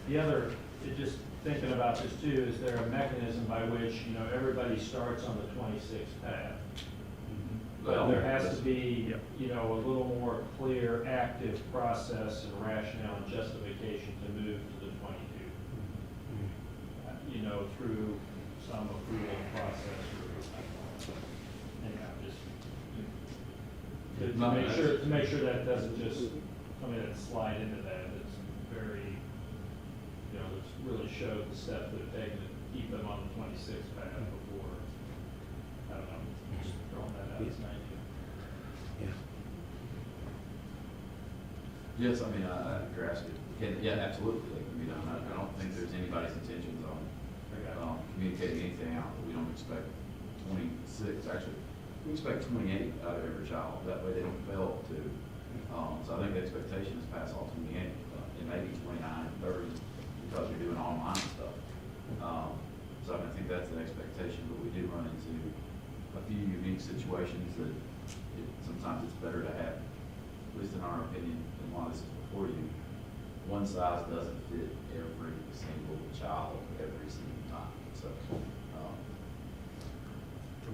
The other, just thinking about this too, is there a mechanism by which, everybody starts on the 26th path? Well, there has to be, a little more clear, active process and rationale and justification to move to the 22. Through some approval process or, just to make sure that doesn't just slide into that. It's very, it's really showed the steps that are taken to keep them on the 26th path before. I don't know, just throwing that out as an idea. Yes, I mean, you're asking. Yeah, absolutely. That can be done. I don't think there's anybody's intentions on communicating anything out. We don't expect 26. Actually, we expect 28 out of every child. That way they don't fail to. So I think the expectation is pass all 28. It may be 29, 30 because you're doing online stuff. So I think that's the expectation. But we do run into a few unique situations that sometimes it's better to have, at least in our opinion, and while this is before you, one size doesn't fit every single child every single time. So,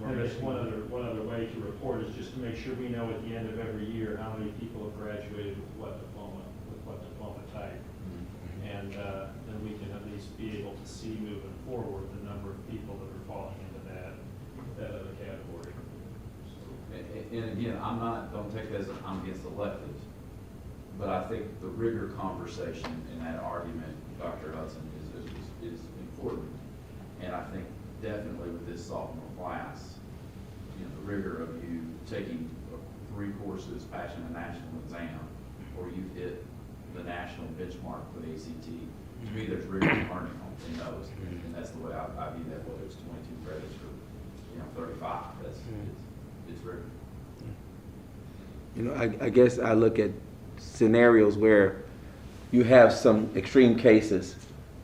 And there's one other way to report is just to make sure we know at the end of every year how many people have graduated with what diploma type. And then we can at least be able to see moving forward the number of people that are falling into that other category. and again, don't take that as I'm against electives, but I think the rigor conversation in that argument, Dr. Hudson, is important. And I think definitely with this sophomore class, the rigor of you taking 3 courses, passing a national exam, or you've hit the national benchmark for the ACT. To me, there's rigorous learning in those, and that's the way I view that, whether it's 22 credits or 35. It's rigorous. You know, I guess I look at scenarios where you have some extreme cases,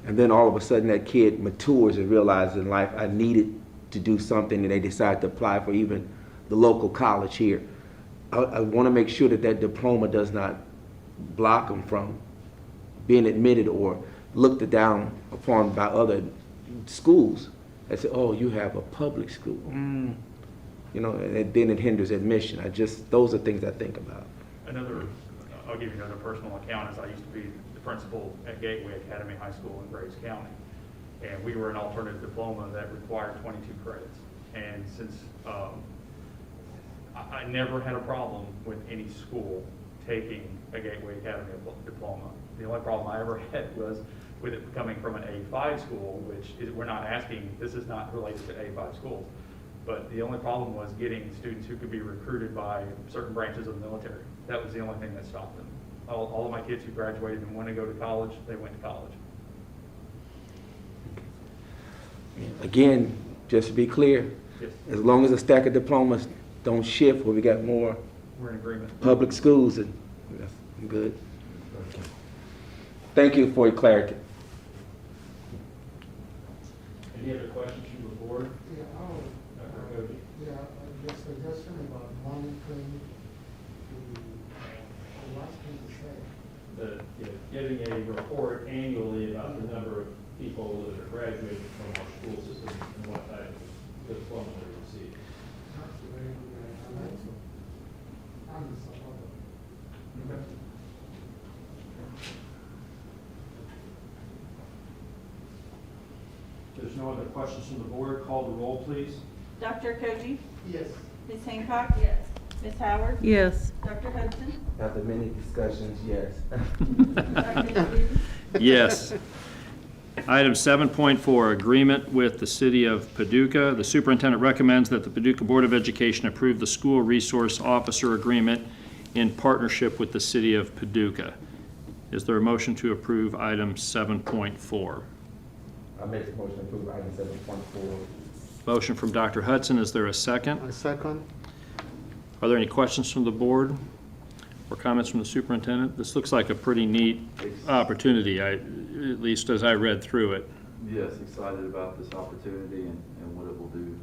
and then all of a sudden that kid matures and realizes in life, I needed to do something, and they decide to apply for even the local college here. I want to make sure that that diploma does not block them from being admitted or looked down upon by other schools. They say, oh, you have a public school. You know, and then it hinders admission. Those are things I think about. I'll give you another personal account. As I used to be the principal at Gateway Academy High School in Graves County, and we were an alternative diploma that required 22 credits. And since I never had a problem with any school taking a Gateway Academy diploma. The only problem I ever had was with it coming from an A5 school, which is, we're not asking, this is not related to A5 schools. But the only problem was getting students who could be recruited by certain branches of the military. That was the only thing that stopped them. All of my kids who graduated and wanted to go to college, they went to college. Again, just to be clear, Yes. as long as a stack of diplomas don't shift where we got more We're in agreement. public schools, and that's good. Thank you for your clarity. Any other questions from the board? Yeah, the suggestion about monitoring the last thing to say. Giving a report annually about the number of people that are graduating from our school system and what type of diploma they receive. That's a very good idea. I like to. I'm a supporter. If there's no other questions from the board, call the roll, please. Dr. Koji? Yes. Ms. Hancock? Yes. Ms. Howard? Yes. Dr. Hudson? After many discussions, yes. Dr. Levine? Yes. Item 7.4, agreement with the City of Paducah. The superintendent recommends that the Paducah Board of Education approve the school resource officer agreement in partnership with the City of Paducah. Is there a motion to approve item 7.4? I make the motion to approve item 7.4. Motion from Dr. Hudson. Is there a second? A second. Are there any questions from the board or comments from the superintendent? This looks like a pretty neat opportunity, at least as I read through it. Yes, excited about this opportunity and what it will do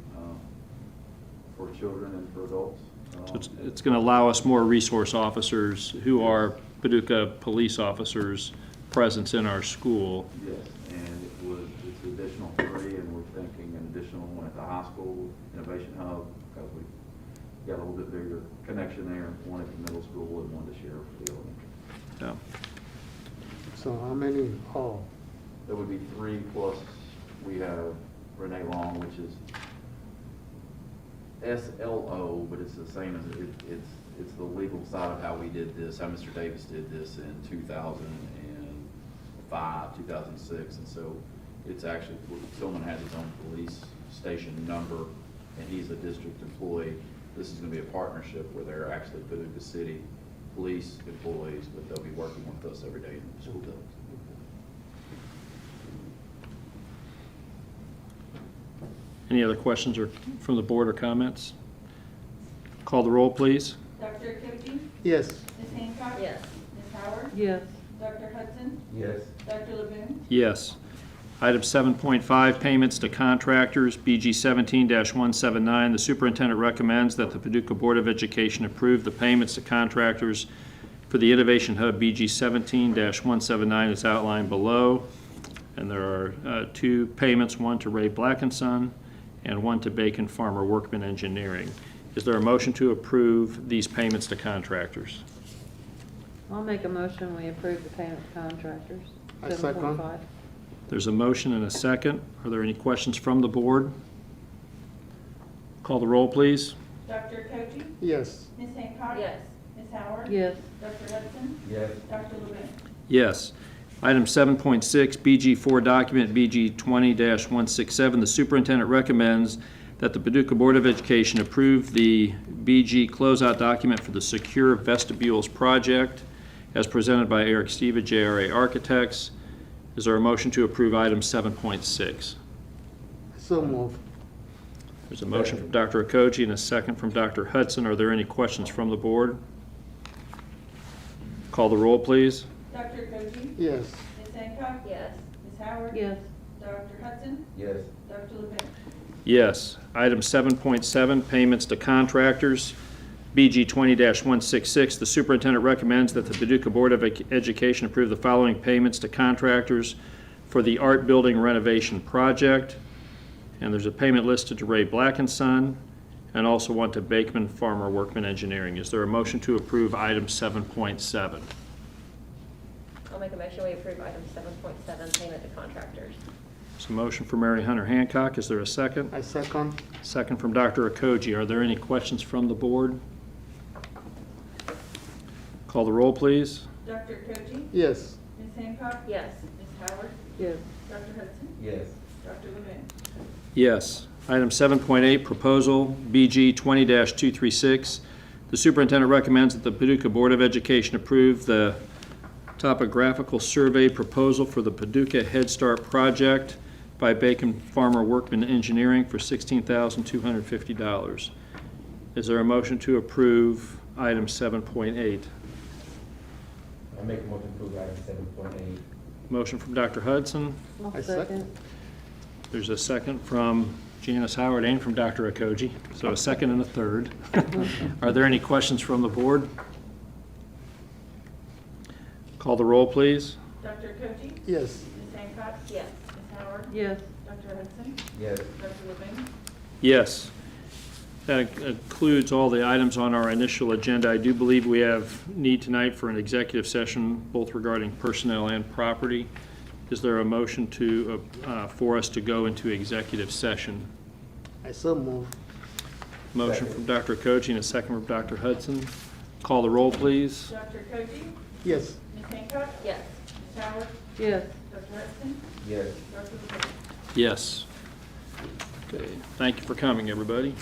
for children and for adults. So it's going to allow us more resource officers who are Paducah police officers' presence in our school. Yes, and it's an additional 3, and we're thinking an additional one at the high school, Innovation Hub, because we got a little bit bigger connection there, one at the middle school and one to share for the elementary. Yeah. So how many all? There would be 3 plus we have Renee Long, which is SLO, but it's the same as it's the legal side of how we did this, how Mr. Davis did this in 2005, 2006, and so it's actually, someone has his own police station number, and he's a district employee. This is going to be a partnership where they're actually Paducah City police employees, but they'll be working with us every day in the school buildings. Any other questions or from the board or comments? Call the roll, please. Dr. Koji? Yes. Ms. Hancock? Yes. Ms. Howard? Yes. Dr. Hudson? Yes. Dr. Levine? Yes. Item 7.5, payments to contractors, BG 17-179. The superintendent recommends that the Paducah Board of Education approve the payments to contractors for the Innovation Hub BG 17-179 as outlined below. And there are 2 payments, one to Ray Black & Son and one to Bacon Farmer Workman Engineering. Is there a motion to approve these payments to contractors? I'll make a motion, we approve the payment to contractors. I second. 7.5. There's a motion and a second. Are there any questions from the board? Call the roll, please. Dr. Koji? Yes. Ms. Hancock? Yes. Ms. Howard? Yes. Dr. Hudson? Yes. Dr. Levine? Yes. Item 7.6, BG4 document BG 20-167. The superintendent recommends that the Paducah Board of Education approve the BG closeout document for the Secure Vestibules Project as presented by Eric Steva, JRA Architects. Is there a motion to approve item 7.6? So move. There's a motion from Dr. Okoji and a second from Dr. Hudson. Are there any questions from the board? Call the roll, please. Dr. Koji? Yes. Ms. Hancock? Yes. Ms. Howard? Yes. Dr. Hudson? Yes. Dr. Levin? Yes. Item 7.7, payments to contractors. BG 20-166, the superintendent recommends that the Paducah Board of Education approve the following payments to contractors for the art building renovation project. And there's a payment listed to Ray Black & Son and also one to Bakeman Farmer Workman Engineering. Is there a motion to approve item 7.7? I'll make a motion we approve item 7.7, payment to contractors. There's a motion for Mary Hunter Hancock. Is there a second? I second. Second from Dr. Okoji. Are there any questions from the board? Call the roll, please. Dr. Koji? Yes. Ms. Hancock? Yes. Ms. Howard? Yes. Dr. Hudson? Yes. Dr. Levin? Yes. Item 7.8, proposal BG 20-236. The superintendent recommends that the Paducah Board of Education approve the topographical survey proposal for the Paducah Head Start project by Bacon Farmer Workman Engineering for $16,250. Is there a motion to approve item 7.8? I make a motion to approve item 7.8. Motion from Dr. Hudson. I second. There's a second from Janice Howard and from Dr. Okoji, so a second and a third. Are there any questions from the board? Call the roll, please. Dr. Koji? Yes. Ms. Hancock? Yes. Ms. Howard? Yes. Dr. Hudson? Yes. Dr. Levin? Yes. That includes all the items on our initial agenda. I do believe we have need tonight for an executive session, both regarding personnel and property. Is there a motion to, for us to go into executive session? I so move. Motion from Dr. Okoji and a second from Dr. Hudson. Call the roll, please. Dr. Koji? Yes. Ms. Hancock? Yes. Ms. Howard? Yes. Dr. Hudson? Yes. Dr. Levin? Yes. Okay, thank you for coming, everybody.